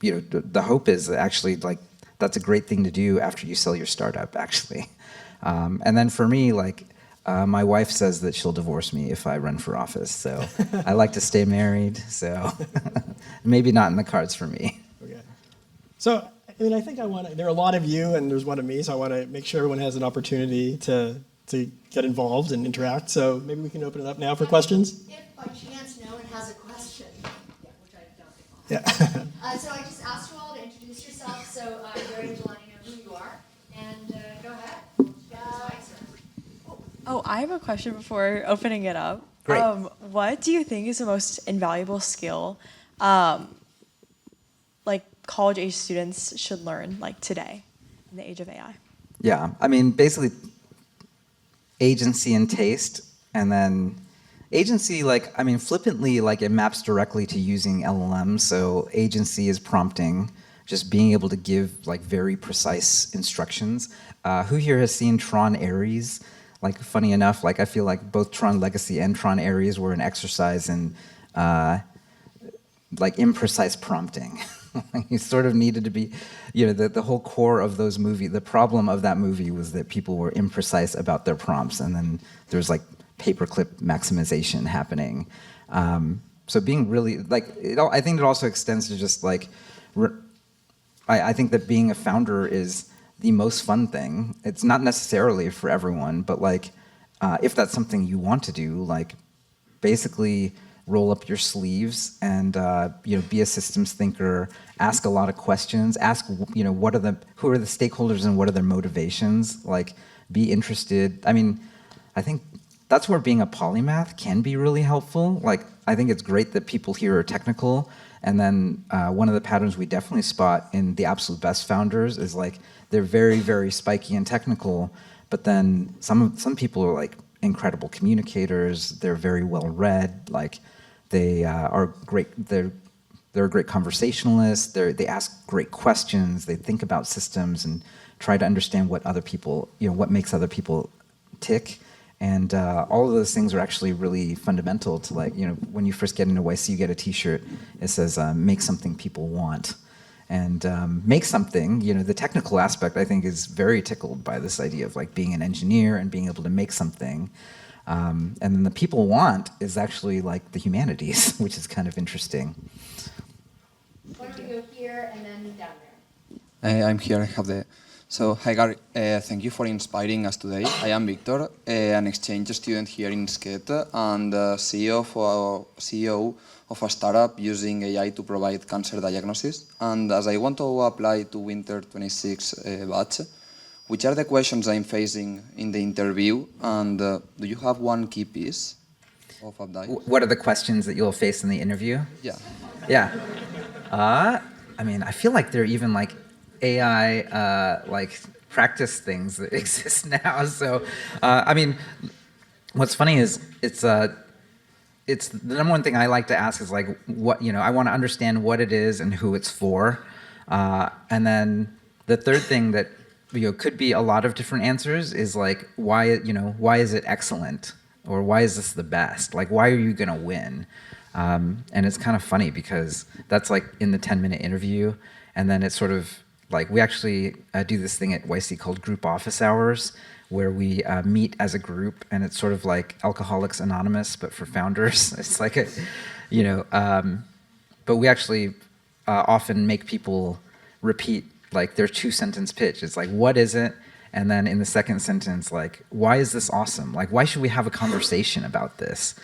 the hope is that actually, like, that's a great thing to do after you sell your startup, actually. And then for me, like, my wife says that she'll divorce me if I run for office. So I like to stay married. So maybe not in the cards for me. Okay. So, I think there are a lot of you, and there's one of me, so I want to make sure everyone has an opportunity to get involved and interact. So maybe we can open it up now for questions. If by chance no one has a question, which I don't think I'll Yeah. have. So I just asked you all to introduce yourself, so Garry and Jelani know who you are, and go ahead. Oh, I have a question before opening it up. Great. What do you think is the most invaluable skill, like college-age students should learn, like today, in the age of AI? Yeah, I mean, basically, agency and taste, and then agency, like, I mean, flippantly, like, it maps directly to using LLMs. So agency is prompting, just being able to give, like, very precise instructions. Who here has seen Tron Ares? Like, funny enough, like, I feel like both Tron Legacy and Tron Ares were an exercise in, like, imprecise prompting. You sort of needed to be, you know, the whole core of those movies, the problem of that movie was that people were imprecise about their prompts, and then there's like paperclip maximization happening. So being really, like, I think it also extends to just like, I think that being a founder is the most fun thing. It's not necessarily for everyone, but like, if that's something you want to do, like, basically roll up your sleeves and you know, be a systems thinker, ask a lot of questions, ask, you know, who are the stakeholders and what are their motivations, like, be interested. I mean, I think that's where being a polymath can be really helpful. Like, I think it's great that people here are technical, and then one of the patterns we definitely spot in the absolute best founders is like, they're very, very spiky and technical, but then some people are like incredible communicators, they're very well read, like, they are great, they're a great conversationalist, they ask great questions, they think about systems and try to understand what other people, you know, what makes other people tick. And all of those things are actually really fundamental to, like, you know, when you first get into YC, you get a t-shirt, it says, make something people want. And make something, you know, the technical aspect, I think, is very tickled by this idea of like being an engineer and being able to make something. And then the people want is actually like the humanities, which is kind of interesting. Why don't we go here and then down there? I'm here. I have the. So, hi Gary. Thank you for inspiring us today. I am Victor, an exchange student here in SCET and CEO of a startup using AI to provide cancer diagnosis. And as I want to apply to Winter 26 batch, which are the questions I'm facing in the interview? And do you have one key piece of advice? What are the questions that you'll face in the interview? Yeah. Yeah. I mean, I feel like there are even like AI like practice things that exist now. So, I mean, what's funny is it's the number one thing I like to ask is like, what, you know, I want to understand what it is and who it's for. And then the third thing that, you know, could be a lot of different answers is like, why is it excellent? Or why is this the best? Like, why are you going to win? And it's kind of funny because that's like in the 10-minute interview. And then it's sort of like, we actually do this thing at YC called group office hours, where we meet as a group, and it's sort of like Alcoholics Anonymous, but for founders. It's like a, you know, but we actually often make people repeat like their 2-sentence pitch. It's like, what is it? And then in the second sentence, like, why is this awesome? Like, why should we have a conversation about this?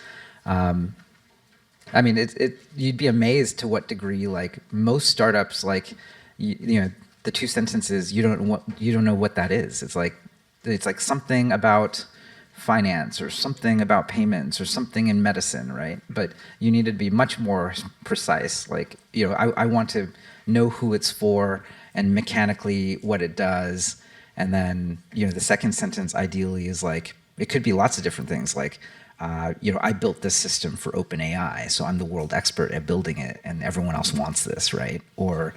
I mean, you'd be amazed to what degree, like, most startups, like, you know, the 2 sentences, you don't know what that is. It's like something about finance or something about payments or something in medicine, right? But you need to be much more precise. Like, you know, I want to know who it's for and mechanically what it does. And then, you know, the second sentence ideally is like, it could be lots of different things. Like, you know, I built this system for OpenAI, so I'm the world expert at building it, and everyone else wants this, right? Or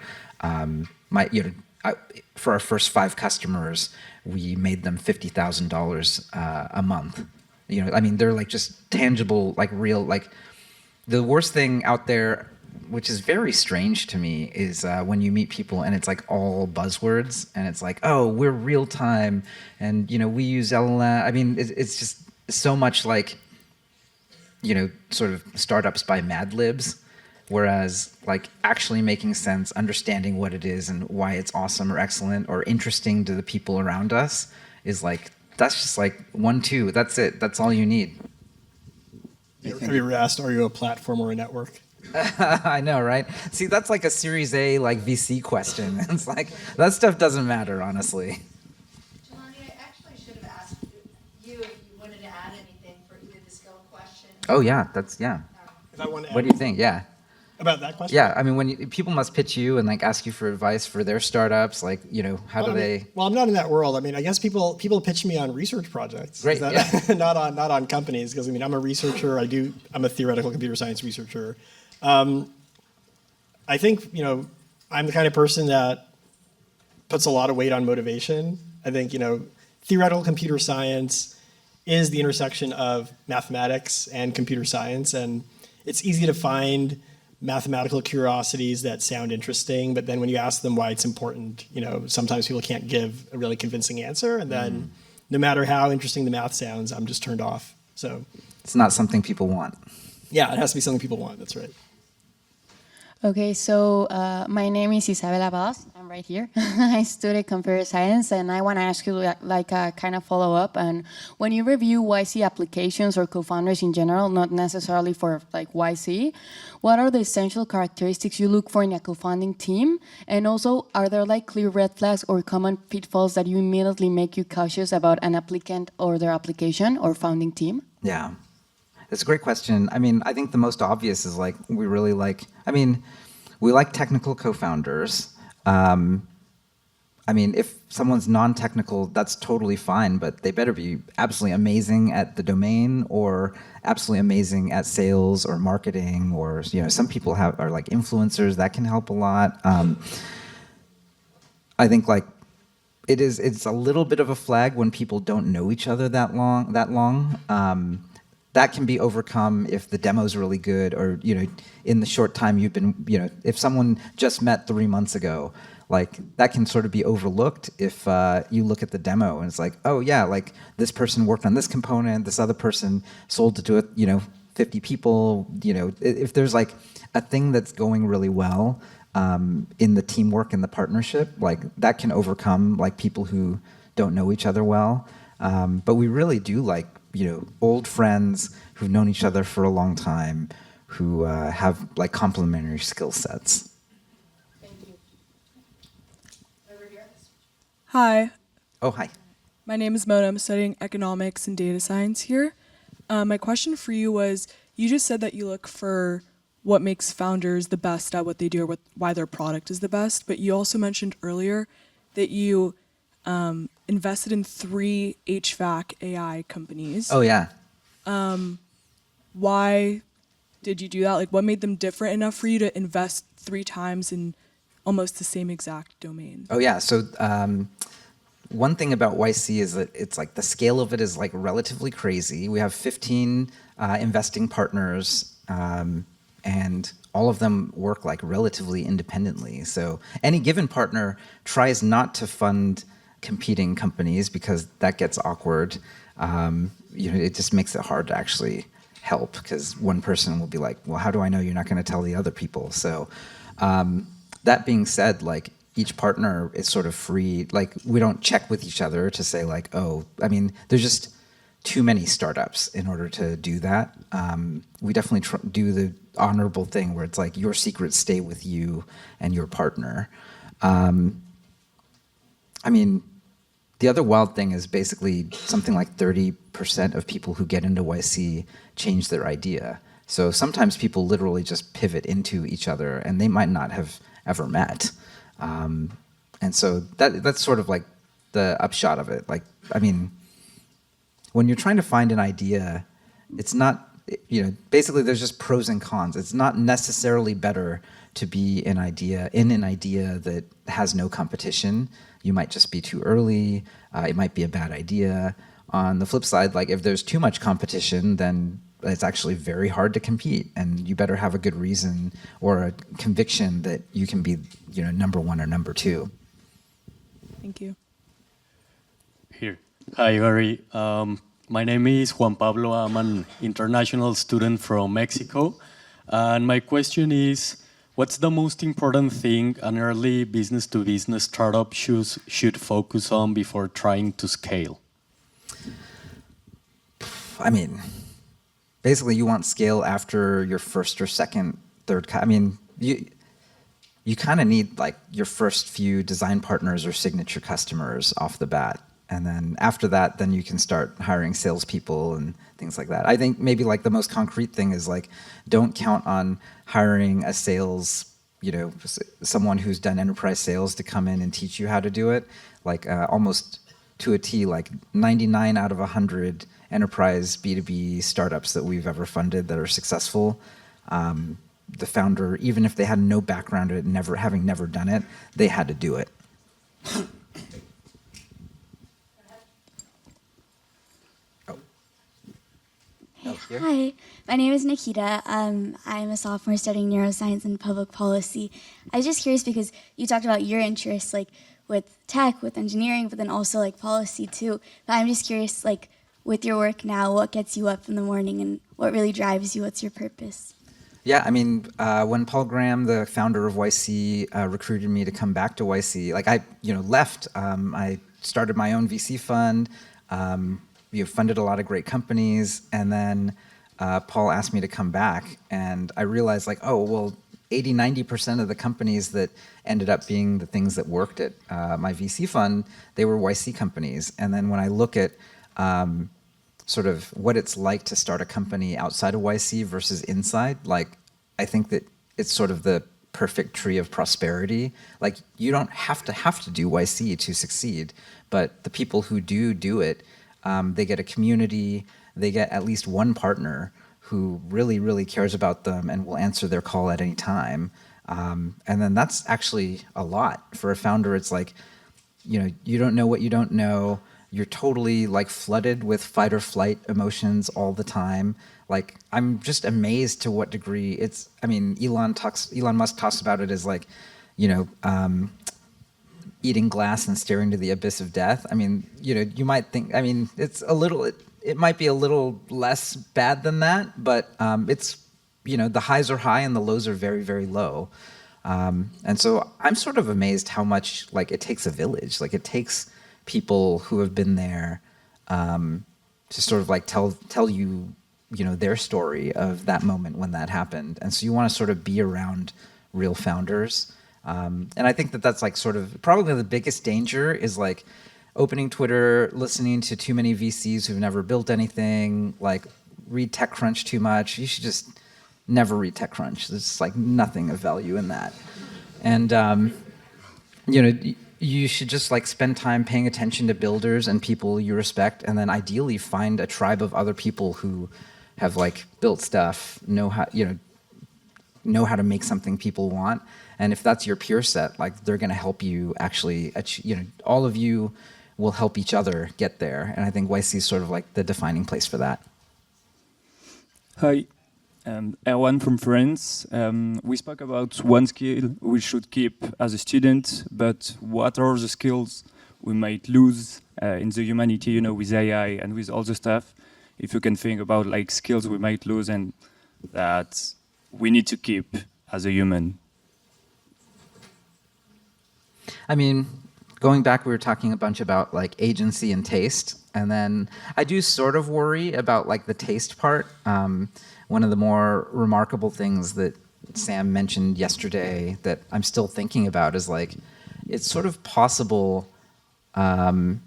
for our first 5 customers, we made them $50,000 a month. You know, I mean, they're like just tangible, like real, like the worst thing out there, which is very strange to me, is when you meet people and it's like all buzzwords and it's like, oh, we're real time, and you know, we use LLM. I mean, it's just so much like, you know, sort of startups by Mad Libs. Whereas, like, actually making sense, understanding what it is and why it's awesome or excellent or interesting to the people around us is like, that's just like 1, 2. That's it. That's all you need. Have you ever asked, are you a platform or a network? I know, right? See, that's like a Series A, like, VC question. It's like, that stuff doesn't matter, honestly. Jelani, I actually should have asked you if you wanted to Oh yeah, that's yeah. If I want to What do you think? Yeah. about that question? Yeah, I mean, when people must pitch you and like ask you for advice for their startups, like how do they? Well, I'm not in that world. I mean, I guess people pitch me on research projects. Great, yeah. not on companies, because I mean, I'm a researcher. I'm a theoretical computer science researcher. I think I'm the kind of person that puts a lot of weight on motivation. I think theoretical computer science is the intersection of mathematics and computer science, and it's easy to find mathematical curiosities that sound interesting, but then when you ask them why it's important, sometimes people can't give a really convincing answer, and then no matter how interesting the math sounds, I'm just turned off. So It's not something people want. yeah, it has to be something people want. That's right. Okay, so my name is Isabela Paz. I'm right here. I study computer science, and I want to ask you like a kind of follow-up. And when you review YC applications or co-founders in general, not necessarily for like YC, what are the essential characteristics you look for in a co-founding team? And also, are there like clear red flags or common pitfalls that you immediately make you cautious about an applicant or their application or founding team? Yeah. It's a great question. I mean, I think the most obvious is like, we like technical co-founders. I mean, if someone's non-technical, that's totally fine, but they better be absolutely amazing at the domain or absolutely amazing at sales or marketing, or, some people are like influencers, that can help a lot. I think like, it's a little bit of a flag when people don't know each other that long. That can be overcome if the demo's really good, or in the short time you've been, if someone just met 3 months ago, like that can sort of be overlooked if you look at the demo and it's like, oh yeah, like this person worked on this component, this other person sold it to 50 people. If there's like a thing that's going really well in the teamwork and the partnership, like that can overcome like people who don't know each other well. But we really do like old friends who've known each other for a long time, who have like complementary skill sets. Thank you. Over here. Hi, Oh, hi. my name is Mona. I'm studying economics and data science here. My question for you was, you just said that you look for what makes founders the best at what they do, or why their product is the best, but you also mentioned earlier that you invested in 3 HVAC AI companies. Oh, yeah. Why did you do that? Like, what made them different enough for you to invest 3 times in almost the same exact domain? Oh, yeah. So one thing about YC is that it's like the scale of it is like relatively crazy. We have 15 investing partners, and all of them work like relatively independently. So any given partner tries not to fund competing companies because that gets awkward. It just makes it hard to actually help, because one person will be like, well, how do I know you're not going to tell the other people? So that being said, like each partner is sort of free. Like we don't check with each other to say like, oh, I mean, there's just too many startups in order to do that. We definitely do the honorable thing where it's like your secrets stay with you and your partner. I mean, the other wild thing is basically something like 30% of people who get into YC change their idea. So sometimes people literally just pivot into each other and they might not have ever met. And so that's sort of like the upshot of it. Like, I mean, when you're trying to find an idea, it's not, basically there's just pros and cons. It's not necessarily better to be in an idea that has no competition. You might just be too early. It might be a bad idea. On the flip side, like if there's too much competition, then it's actually very hard to compete, and you better have a good reason or a conviction that you can be, number 1 or number 2. Thank you. Here. Hi, Garry. My name is Juan Pablo. I'm an international student from Mexico. And my question is, what's the most important thing an early business-to-business startup should focus on before trying to scale? I mean, basically you want scale after your first or second, third. I mean, you kind of need like your first few design partners or signature customers off the bat. And then after that, then you can start hiring salespeople and things like that. I think maybe like the most concrete thing is like, don't count on hiring a sales, someone who's done enterprise sales to come in and teach you how to do it. Like almost to a T, like 99 out of 100 enterprise B2B startups that we've ever funded that are successful, the founder, even if they had no background in it, having never done it, they had to do it. Hi, my name is Nikita. I'm a sophomore studying neuroscience and public policy. I was just curious because you talked about your interests, like with tech, with engineering, but then also like policy too. But I'm just curious, like with your work now, what gets you up in the morning and what really drives you? What's your purpose? Yeah, I mean, when Paul Graham, the founder of YC, recruited me to come back to YC, like I, left. I started my own VC fund. Funded a lot of great companies, and then Paul asked me to come back, and I realized like, 80-90% of the companies that ended up being the things that worked at my VC fund, they were YC companies. And then when I look at sort of what it's like to start a company outside of YC versus inside, like I think that it's sort of the perfect tree of prosperity. Like you don't have to do YC to succeed, but the people who do it, they get a community, they get at least one partner who really, really cares about them and will answer their call at any time. And then that's actually a lot. For a founder, it's like, you don't know what you don't know. You're totally like flooded with fight or flight emotions all the time. Like, I'm just amazed to what degree Elon Musk talks about it as like, eating glass and staring to the abyss of death. I mean, you might think, it might be a little less bad than that, but it's, the highs are high and the lows are very, very low. And so I'm sort of amazed how much like it takes a village. Like it takes people who have been there to sort of like tell you, their story of that moment when that happened. And so you want to sort of be around real founders. And I think that that's like sort of probably the biggest danger is like opening Twitter, listening to too many VCs who've never built anything, like read TechCrunch too much. You should just never read TechCrunch. There's like nothing of value in that. And, you should just like spend time paying attention to builders and people you respect, and then ideally find a tribe of other people who have like built stuff, know how to make something people want. And if that's your peer set, like they're going to help you actually, all of you will help each other get there. And I think YC is sort of like the defining place for that. Hi, Erwan from France. We spoke about one skill we should keep as a student, but what are the skills we might lose in the humanity, with AI and with all the stuff? If you can think about like skills we might lose and that we need to keep as a human. I mean, going back, we were talking a bunch about like agency and taste, and then I do sort of worry about like the taste part. One of the more remarkable things that Sam mentioned yesterday that I'm still thinking about is like, it's sort of possible that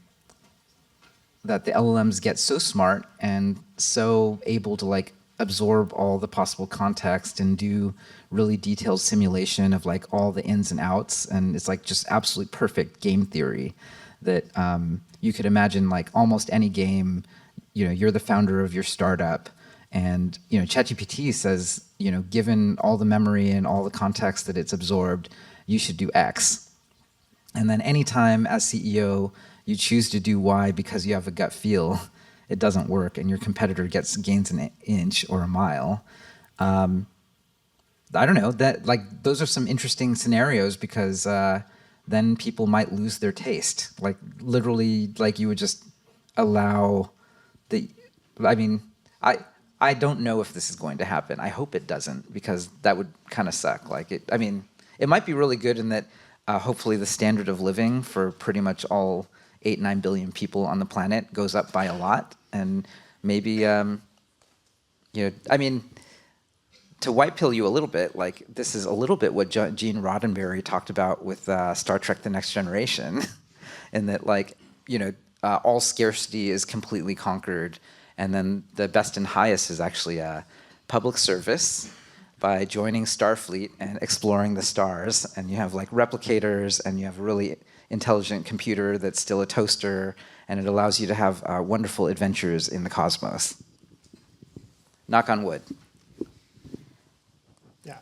the LLMs get so smart and so able to like absorb all the possible context and do really detailed simulation of like all the ins and outs, and it's like just absolutely perfect game theory that you could imagine like almost any game. You're the founder of your startup, and ChatGPT says, given all the memory and all the context that it's absorbed, you should do X. And then anytime as CEO you choose to do Y because you have a gut feel, it doesn't work, and your competitor gains an inch or a mile. I don't know, that like those are some interesting scenarios, because then people might lose their taste. Like literally, like you would just allow I don't know if this is going to happen. I hope it doesn't, because that would kind of suck. Like it might be really good in that hopefully the standard of living for pretty much all 8-9 billion people on the planet goes up by a lot, and maybe to white pill you a little bit, like this is a little bit what Gene Roddenberry talked about with Star Trek: The Next Generation, in that like all scarcity is completely conquered. And then the best and highest is actually a public service by joining Starfleet and exploring the stars. And you have like replicators, and you have a really intelligent computer that's still a toaster, and it allows you to have wonderful adventures in the cosmos. Knock on wood. Yeah.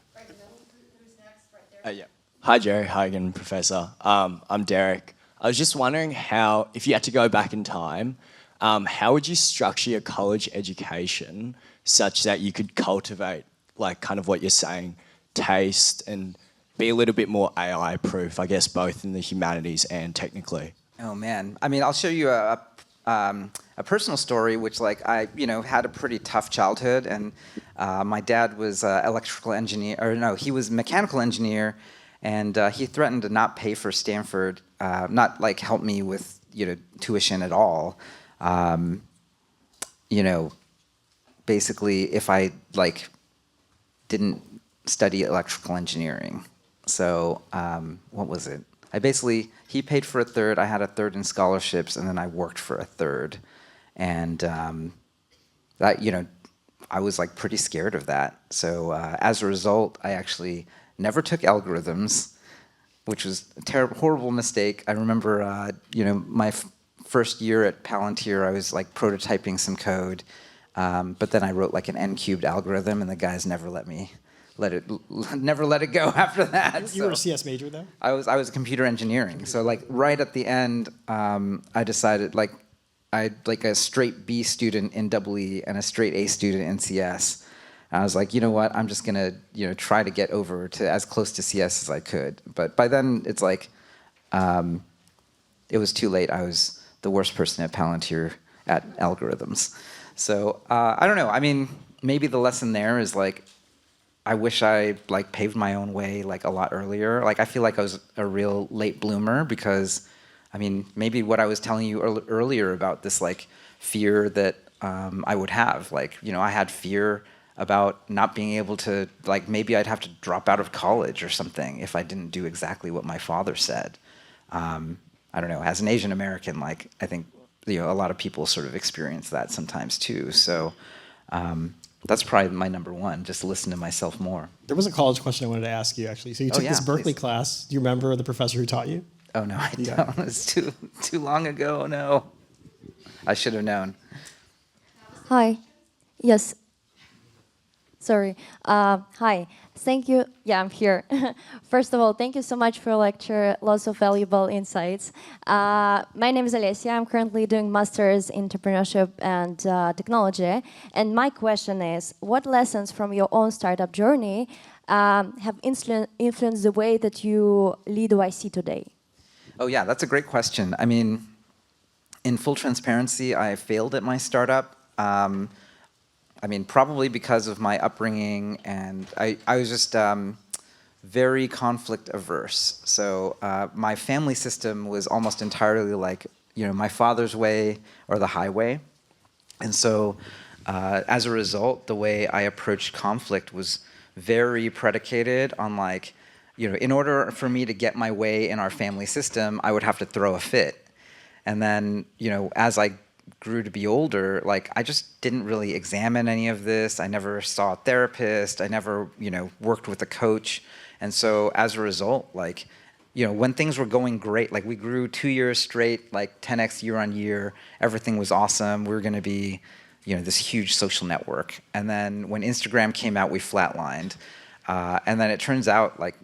Yeah. Hi, Jerry. Hi again, Professor. I'm Derek. I was just wondering how, if you had to go back in time, how would you structure your college education such that you could cultivate, like kind of what you're saying, taste, and be a little bit more AI-proof, I guess, both in the humanities and technically? Oh man, I mean, I'll show you a personal story, which like I, had a pretty tough childhood, and my dad was electrical engineer, or no, he was mechanical engineer, and he threatened to not pay for Stanford, not like help me with tuition at all. Basically, if I like didn't study electrical engineering. So what was it? He paid for a third, I had a third in scholarships, and then I worked for a third. And that, I was like pretty scared of that. So as a result, I actually never took algorithms, which was a terrible, horrible mistake. I remember, my first year at Palantir, I was like prototyping some code, but then I wrote like an n-cubed algorithm, and the guys never let it go after that. You were a CS major though? I was computer engineering. So like right at the end, I decided like I like a straight B student in EE and a straight A student in CS. And I was like, you know what? I'm just gonna try to get over to as close to CS as I could. But by then it's like it was too late. I was the worst person at Palantir at algorithms. So I don't know. I mean, maybe the lesson there is like, I wish I like paved my own way like a lot earlier. Like I feel like I was a real late bloomer because, I mean, maybe what I was telling you earlier about this like fear that I would have. Like, I had fear about not being able to, like maybe I'd have to drop out of college or something if I didn't do exactly what my father said. I don't know, as an Asian American, like I think, a lot of people sort of experience that sometimes too. So that's probably my number one, just listen to myself more. There was a college question I wanted to ask you, actually. So you took this Berkeley class. Do you remember the professor who taught you? Oh, no, I don't. It's too long ago, no. I should have known. Hi. Yes. Sorry. Hi. Thank you. Yeah, I'm here. First of all, thank you so much for your lecture. Lots of valuable insights. My name is Alessia. I'm currently doing Masters in Entrepreneurship and Technology. And my question is, what lessons from your own startup journey have influenced the way that you lead YC today? Oh, yeah, that's a great question. I mean, in full transparency, I failed at my startup. I mean, probably because of my upbringing, and I was just very conflict averse. So my family system was almost entirely like, my father's way or the highway. And so as a result, the way I approached conflict was very predicated on like, in order for me to get my way in our family system, I would have to throw a fit. And then, as I grew to be older, like I just didn't really examine any of this. I never saw a therapist. I never, worked with a coach. And so as a result, like, when things were going great, like we grew 2 years straight, like 10x year on year, everything was awesome. We were going to be, this huge social network. And then when Instagram came out, we flatlined. And then it turns out like,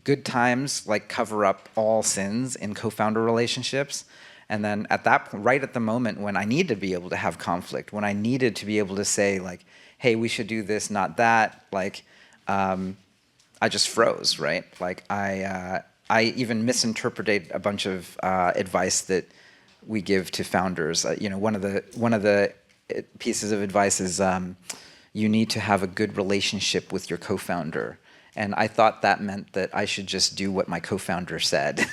good times like cover up all sins in co-founder relationships. And then right at the moment when I needed to be able to have conflict, when I needed to be able to say like, hey, we should do this, not that, like, I just froze, right? Like I even misinterpreted a bunch of advice that we give to founders. One of the pieces of advice is you need to have a good relationship with your co-founder. And I thought that meant that I should just do what my co-founder said,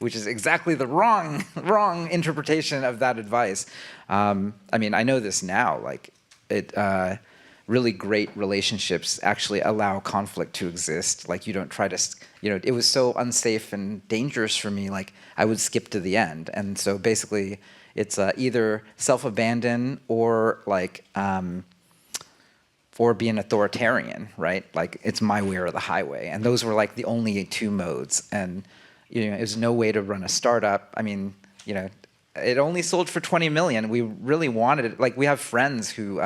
which is exactly the wrong interpretation of that advice. I mean, I know this now. Like, it really great relationships actually allow conflict to exist. Like you don't try to, it was so unsafe and dangerous for me, like I would skip to the end. And so basically it's either self-abandon or like, or be an authoritarian, right? Like it's my way or the highway. And those were like the only two modes. And, there's no way to run a startup. I mean, it only sold for 20 million. We really wanted it. Like we have friends who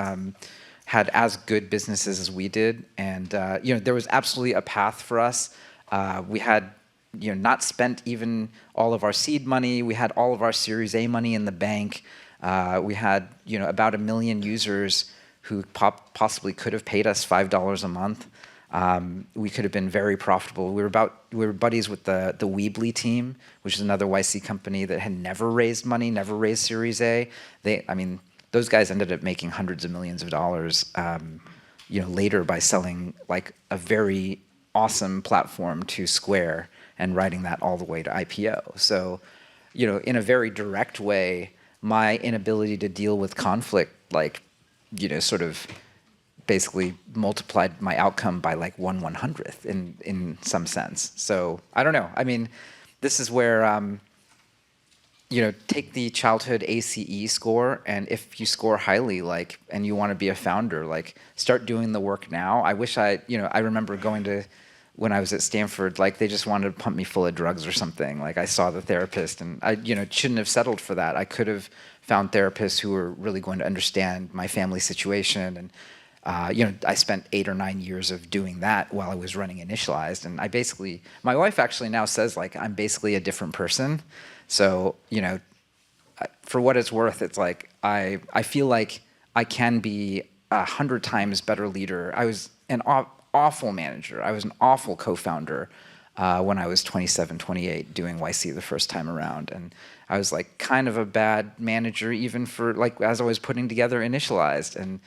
had as good businesses as we did. And, there was absolutely a path for us. We had, not spent even all of our seed money. We had all of our Series A money in the bank. We had, about 1 million users who possibly could have paid us $5 a month. We could have been very profitable. We were buddies with the Weebly team, which is another YC company that had never raised money, never raised Series A. Those guys ended up making hundreds of millions of dollars, later by selling like a very awesome platform to Square and riding that all the way to IPO. So, in a very direct way, my inability to deal with conflict, like, sort of basically multiplied my outcome by like 1/100th in some sense. So I don't know. I mean, this is where, take the childhood ACE score, and if you score highly, like, and you want to be a founder, like, start doing the work now. I wish I remember going to, when I was at Stanford, like, they just wanted to pump me full of drugs or something. Like, I saw the therapist, and I, shouldn't have settled for that. I could have found therapists who were really going to understand my family situation. And, I spent 8 or 9 years of doing that while I was running Initialized. And my wife actually now says, like, I'm basically a different person. So, for what it's worth, it's like, I feel like I can be 100 times better leader. I was an awful manager. I was an awful co-founder when I was 27, 28 doing YC the first time around. And I was like kind of a bad manager even for like as I was putting together Initialized. And,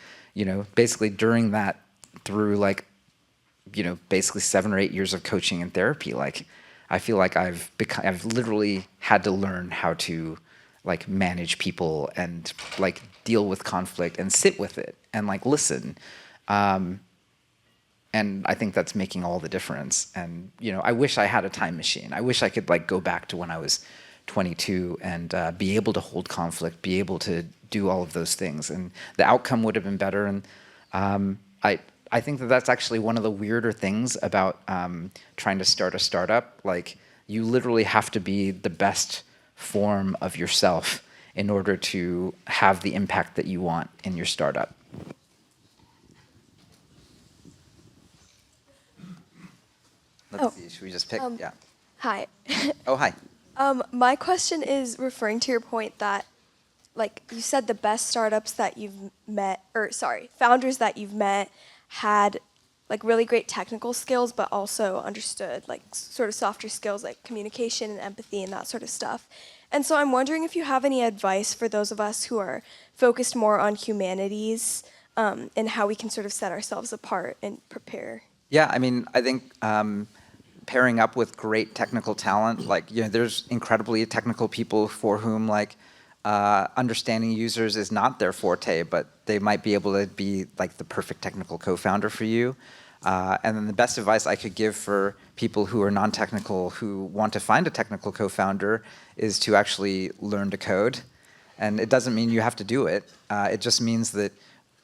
basically during that through like, basically 7 or 8 years of coaching and therapy, like I feel like I've literally had to learn how to like manage people and like deal with conflict and sit with it and like listen. And I think that's making all the difference. And, I wish I had a time machine. I wish I could like go back to when I was 22 and be able to hold conflict, be able to do all of those things. And the outcome would have been better. And I think that that's actually one of the weirder things about trying to start a startup. Like, you literally have to be the best form of yourself in order to have the impact that you want in your startup. Let's see, should we just pick? Yeah. Hi. Oh, hi. My question is referring to your point that, like, you said the best startups that you've met, founders that you've met had, like, really great technical skills, but also understood, like, sort of softer skills like communication and empathy and that sort of stuff. And so I'm wondering if you have any advice for those of us who are focused more on humanities and how we can sort of set ourselves apart and prepare. Yeah, I think pairing up with great technical talent, like, there's incredibly technical people for whom, like, understanding users is not their forte, but they might be able to be, like, the perfect technical co-founder for you. And then the best advice I could give for people who are non-technical who want to find a technical co-founder is to actually learn to code. And it doesn't mean you have to do it. It just means that,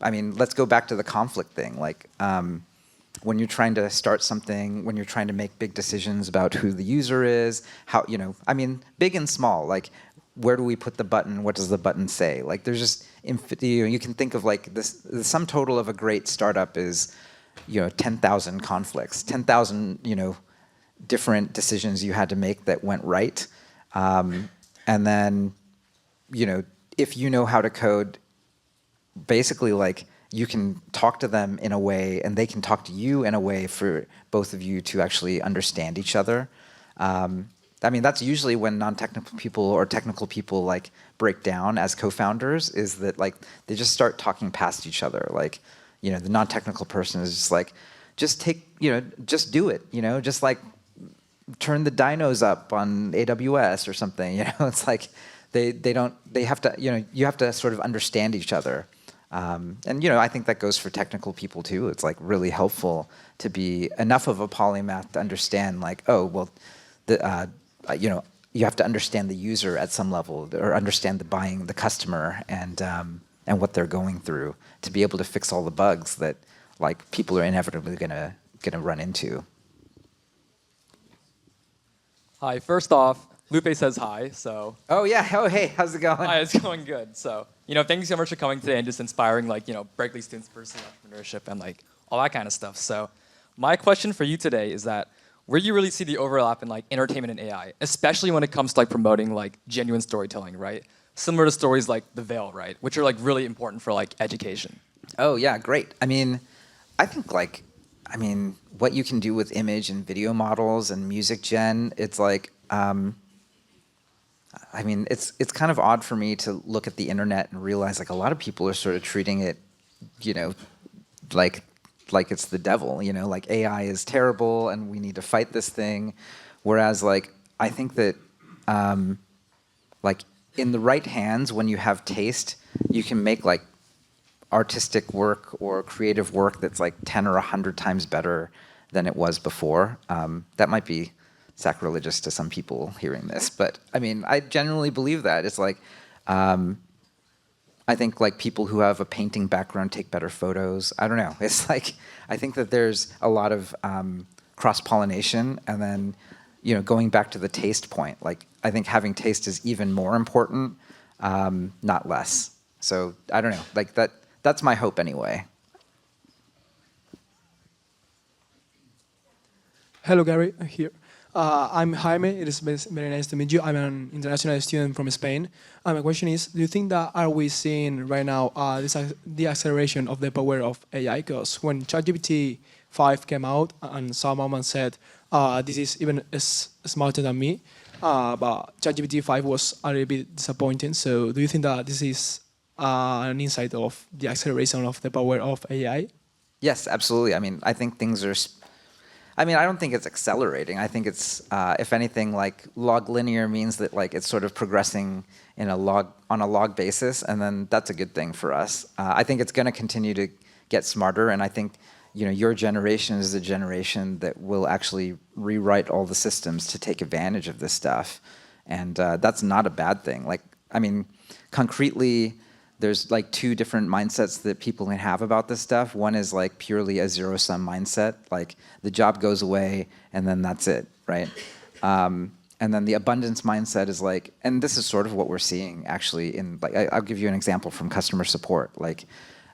let's go back to the conflict thing. Like, when you're trying to start something, when you're trying to make big decisions about who the user is, how, big and small, like, where do we put the button? What does the button say? Like, there's just, you can think of like this, the sum total of a great startup is, 10,000 conflicts, 10,000, different decisions you had to make that went right. And then, if you know how to code, basically, like, you can talk to them in a way, and they can talk to you in a way for both of you to actually understand each other. That's usually when non-technical people or technical people like break down as co-founders, is that like they just start talking past each other. Like, the non-technical person is just like, just do it. Just like turn the dynos up on AWS or something. It's like they have to, you have to sort of understand each other. And I think that goes for technical people too. It's like really helpful to be enough of a polymath to understand like, oh, well, you have to understand the user at some level or understand the customer and what they're going through to be able to fix all the bugs that like people are inevitably gonna run into. Hi, first off, Lupe says hi, so. Oh yeah, oh hey, how's it going? Hi, it's going good. So, thank you so much for coming today and just inspiring Berkeley students pursuing entrepreneurship and all that kind of stuff. So, my question for you today is that where do you really see the overlap in entertainment and AI, especially when it comes to promoting genuine storytelling, right? Similar to stories like The Veil, right? Which are really important for education. Oh yeah, great. I mean, I think what you can do with image and video models and music gen, it's it's kind of odd for me to look at the internet and realize a lot of people are sort of treating it, like it's the devil, like AI is terrible and we need to fight this thing. Whereas I think that in the right hands, when you have taste, you can make artistic work or creative work that's 10 or 100 times better than it was before. That might be sacrilegious to some people hearing this, but I genuinely believe that. It's I think people who have a painting background take better photos. I don't know. It's I think that there's a lot of cross-pollination, and then going back to the taste point, I think having taste is even more important, not less. So I don't know. That's my hope anyway. Hello, Gary. I'm here. I'm Jaime. It is very nice to meet you. I'm an international student from Spain. My question is, do you think that are we seeing right now the acceleration of the power of AI? Because when ChatGPT 5 came out and someone said, this is even smarter than me, but ChatGPT 5 was a little bit disappointing. So do you think that this is an insight of the acceleration of the power of AI? Yes, absolutely. I think things are... I don't think it's accelerating. I think it's, if anything, log linear means that it's sort of progressing on a log basis, and then that's a good thing for us. I think it's going to continue to get smarter, and I think your generation is the generation that will actually rewrite all the systems to take advantage of this stuff, and that's not a bad thing. Concretely, there's two different mindsets that people can have about this stuff. One is purely a zero-sum mindset, the job goes away and then that's it, right? And then the abundance mindset is and this is sort of what we're seeing actually in I'll give you an example from customer support.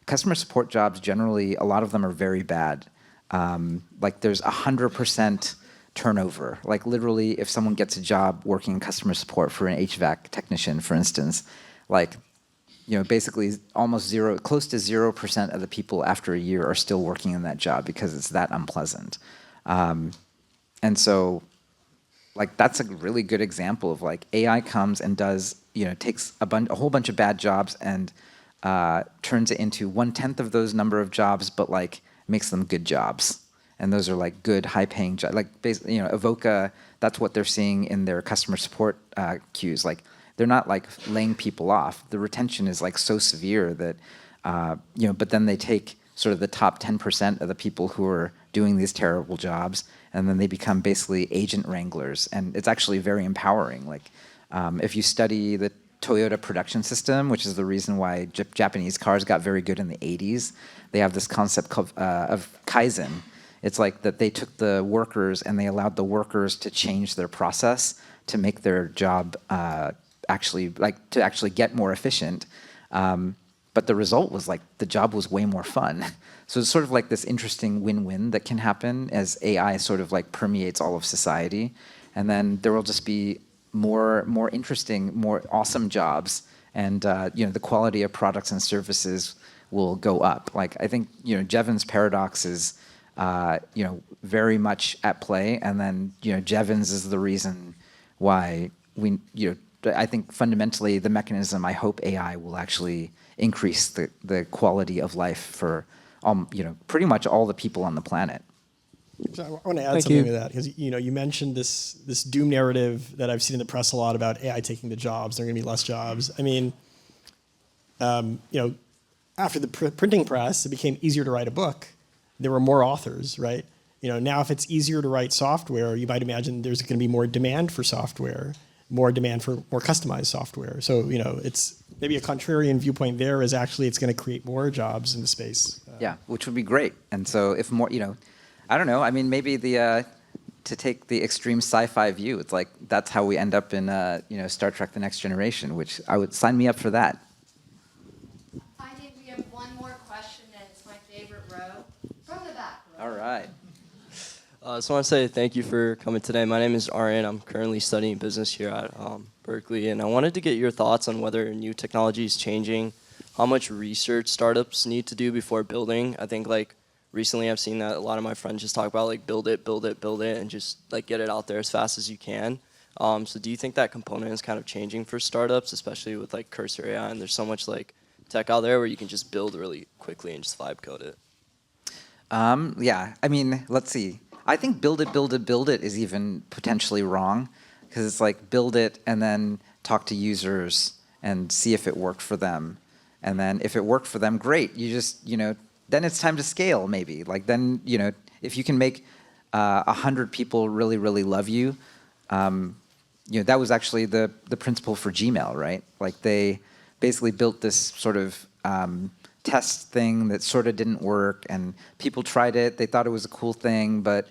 Customer support jobs generally, a lot of them are very bad. There's 100% turnover. Literally, if someone gets a job working in customer support for an HVAC technician, for instance, basically almost zero, close to 0% of the people after a year are still working in that job because it's that unpleasant. And so, that's a really good example of AI comes and does, takes a whole bunch of bad jobs and turns it into 1/10 of those number of jobs, but makes them good jobs. And those are good, high-paying jobs. Evoca, that's what they're seeing in their customer support queues. They're not laying people off. The retention is so severe that, but then they take sort of the top 10% of the people who are doing these terrible jobs, and then they become basically agent wranglers. And it's actually very empowering. If you study the Toyota production system, which is the reason why Japanese cars got very good in the 80s, they have this concept of Kaizen. It's that they took the workers and they allowed the workers to change their process to make their job to actually get more efficient, but the result was the job was way more fun. So it's sort of this interesting win-win that can happen as AI sort of permeates all of society, and then there will just be more interesting, more awesome jobs, and the quality of products and services will go up. I think Jevons paradox is very much at play, and then Jevons is the reason why we I think fundamentally the mechanism, I hope AI will actually increase the quality of life for pretty much all the people on the planet. So I want to add something to that, because you mentioned this doom narrative that I've seen in the press a lot about AI taking the jobs. There are going to be less jobs. after the printing press, it became easier to write a book. There were more authors, right? Now if it's easier to write software, you might imagine there's going to be more demand for software, more demand for more customized software. So, it's maybe a contrarian viewpoint there is actually it's going to create more jobs in the space. Yeah, which would be great. And so if more, I don't know. I mean, maybe to take the extreme sci-fi view, it's like that's how we end up in Star Trek: The Next Generation, which I would sign me up for that. I think we have one more question, and it's my favorite row from the back row. All right. I just want to say thank you for coming today. My name is Aryan. I'm currently studying business here at Berkeley, and I wanted to get your thoughts on whether new technology is changing, how much research startups need to do before building. I think recently I've seen that a lot of my friends just talk about build it, and just get it out there as fast as you can. So do you think that component is kind of changing for startups, especially with Cursor AI, and there's so much tech out there where you can just build really quickly and just vibe code it? Yeah, I mean, let's see. I think build it is even potentially wrong, because it's build it and then talk to users and see if it worked for them. And then if it worked for them, great. You just, then it's time to scale maybe. Then, if you can make 100 people really, really love you, that was actually the principle for Gmail, right? They basically built this sort of test thing that sort of didn't work, and people tried it. They thought it was a cool thing, but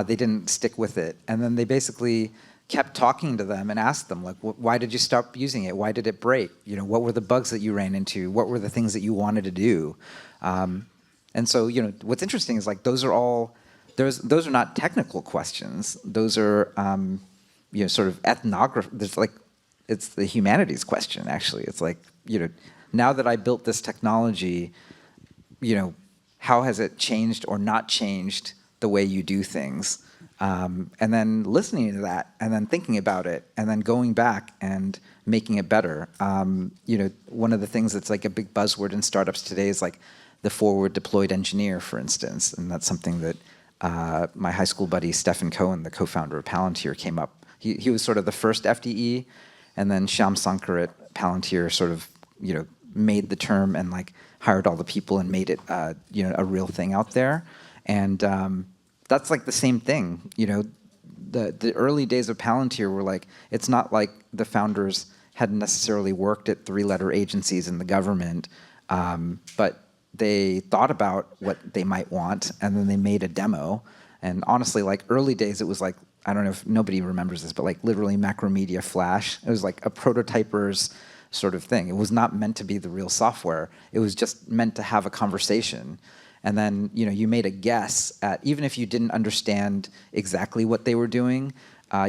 they didn't stick with it. And then they basically kept talking to them and asked them, why did you stop using it? Why did it break? What were the bugs that you ran into? What were the things that you wanted to do? And so, what's interesting is those are not technical questions. Those are, sort of ethnography. It's the humanities question, actually. It's now that I built this technology, how has it changed or not changed the way you do things? And then listening to that, and then thinking about it, and then going back and making it better. One of the things that's a big buzzword in startups today is the forward deployed engineer, for instance. And that's something that my high school buddy, Stephen Cohen, the co-founder of Palantir, came up. He was sort of the first FDE, and then Shyam Sankar at Palantir sort of, made the term and hired all the people and made it, a real thing out there. And that's the same thing. The early days of Palantir were it's not like the founders hadn't necessarily worked at 3-letter agencies in the government, but they thought about what they might want, and then they made a demo. And honestly, early days, it was I don't know if nobody remembers this, but literally Macromedia Flash. It was a prototyper's sort of thing. It was not meant to be the real software. It was just meant to have a conversation. And then, you made a guess at, even if you didn't understand exactly what they were doing,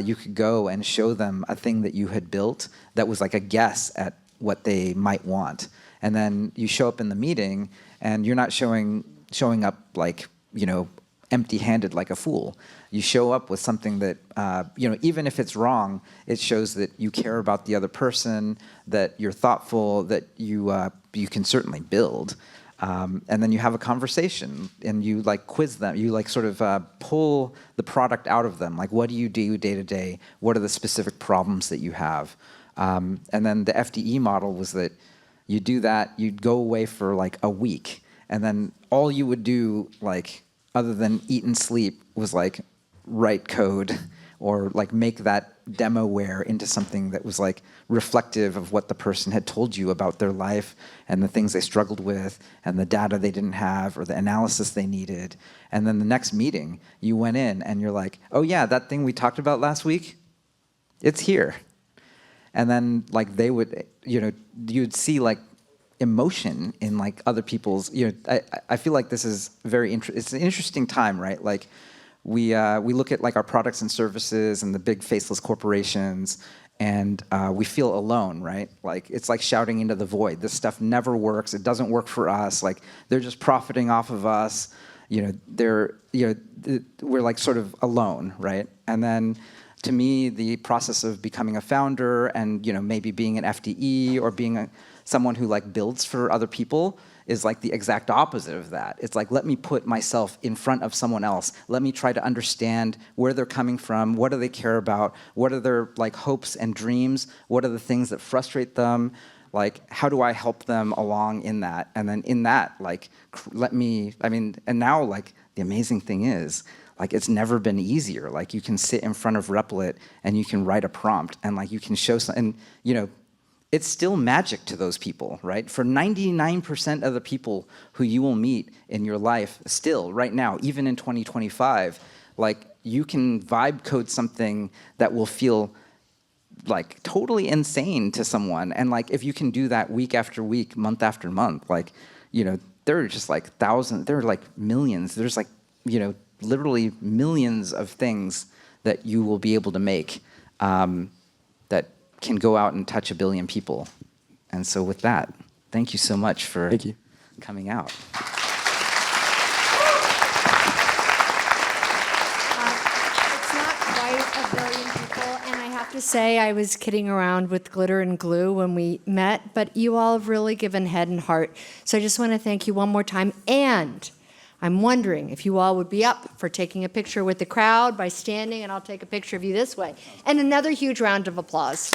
you could go and show them a thing that you had built that was a guess at what they might want. And then you show up in the meeting, and you're not showing up empty-handed like a fool. You show up with something that, even if it's wrong, it shows that you care about the other person, that you're thoughtful, that you can certainly build. And then you have a conversation, and you quiz them. You sort of pull the product out of them. What do you do day to day? What are the specific problems that you have? And then the FDE model was that you do that, you'd go away for a week, and then all you would do, other than eat and sleep, was write code or make that demoware into something that was reflective of what the person had told you about their life and the things they struggled with and the data they didn't have or the analysis they needed. And then the next meeting, you went in and you're oh yeah, that thing we talked about last week, it's here. And then they would, you'd see emotion in other people's, I feel this is very it's an interesting time, right? We look at our products and services and the big faceless corporations, and we feel alone, right? It's shouting into the void. This stuff never works. It doesn't work for us. They're just profiting off of us. We're sort of alone, right? And then to me, the process of becoming a founder and maybe being an FDE or being someone who builds for other people is the exact opposite of that. It's let me put myself in front of someone else. Let me try to understand where they're coming from, what do they care about, what are their hopes and dreams, what are the things that frustrate them. like, how do I help them along in that? And then in that, like, and now, like, the amazing thing is, like, it's never been easier. Like, you can sit in front of Replit and you can write a prompt and, like, you can show some, and, you know, it's still magic to those people, right? For 99% of the people who you will meet in your life still, right now, even in 2025, like, you can vibe code something that will feel like totally insane to someone. And like, if you can do that week after week, month after month, like, you know, there are just like thousands, there are like millions, there's like, you know, literally millions of things that you will be able to make that can go out and touch 1 billion people. And so with that, thank you so much for coming out. It's not quite 1 billion people, and I have to say I was kidding around with glitter and glue when we met, but you all have really given head and heart. So I just want to thank you one more time, and I'm wondering if you all would be up for taking a picture with the crowd by standing, and I'll take a picture of you this way. And another huge round of applause.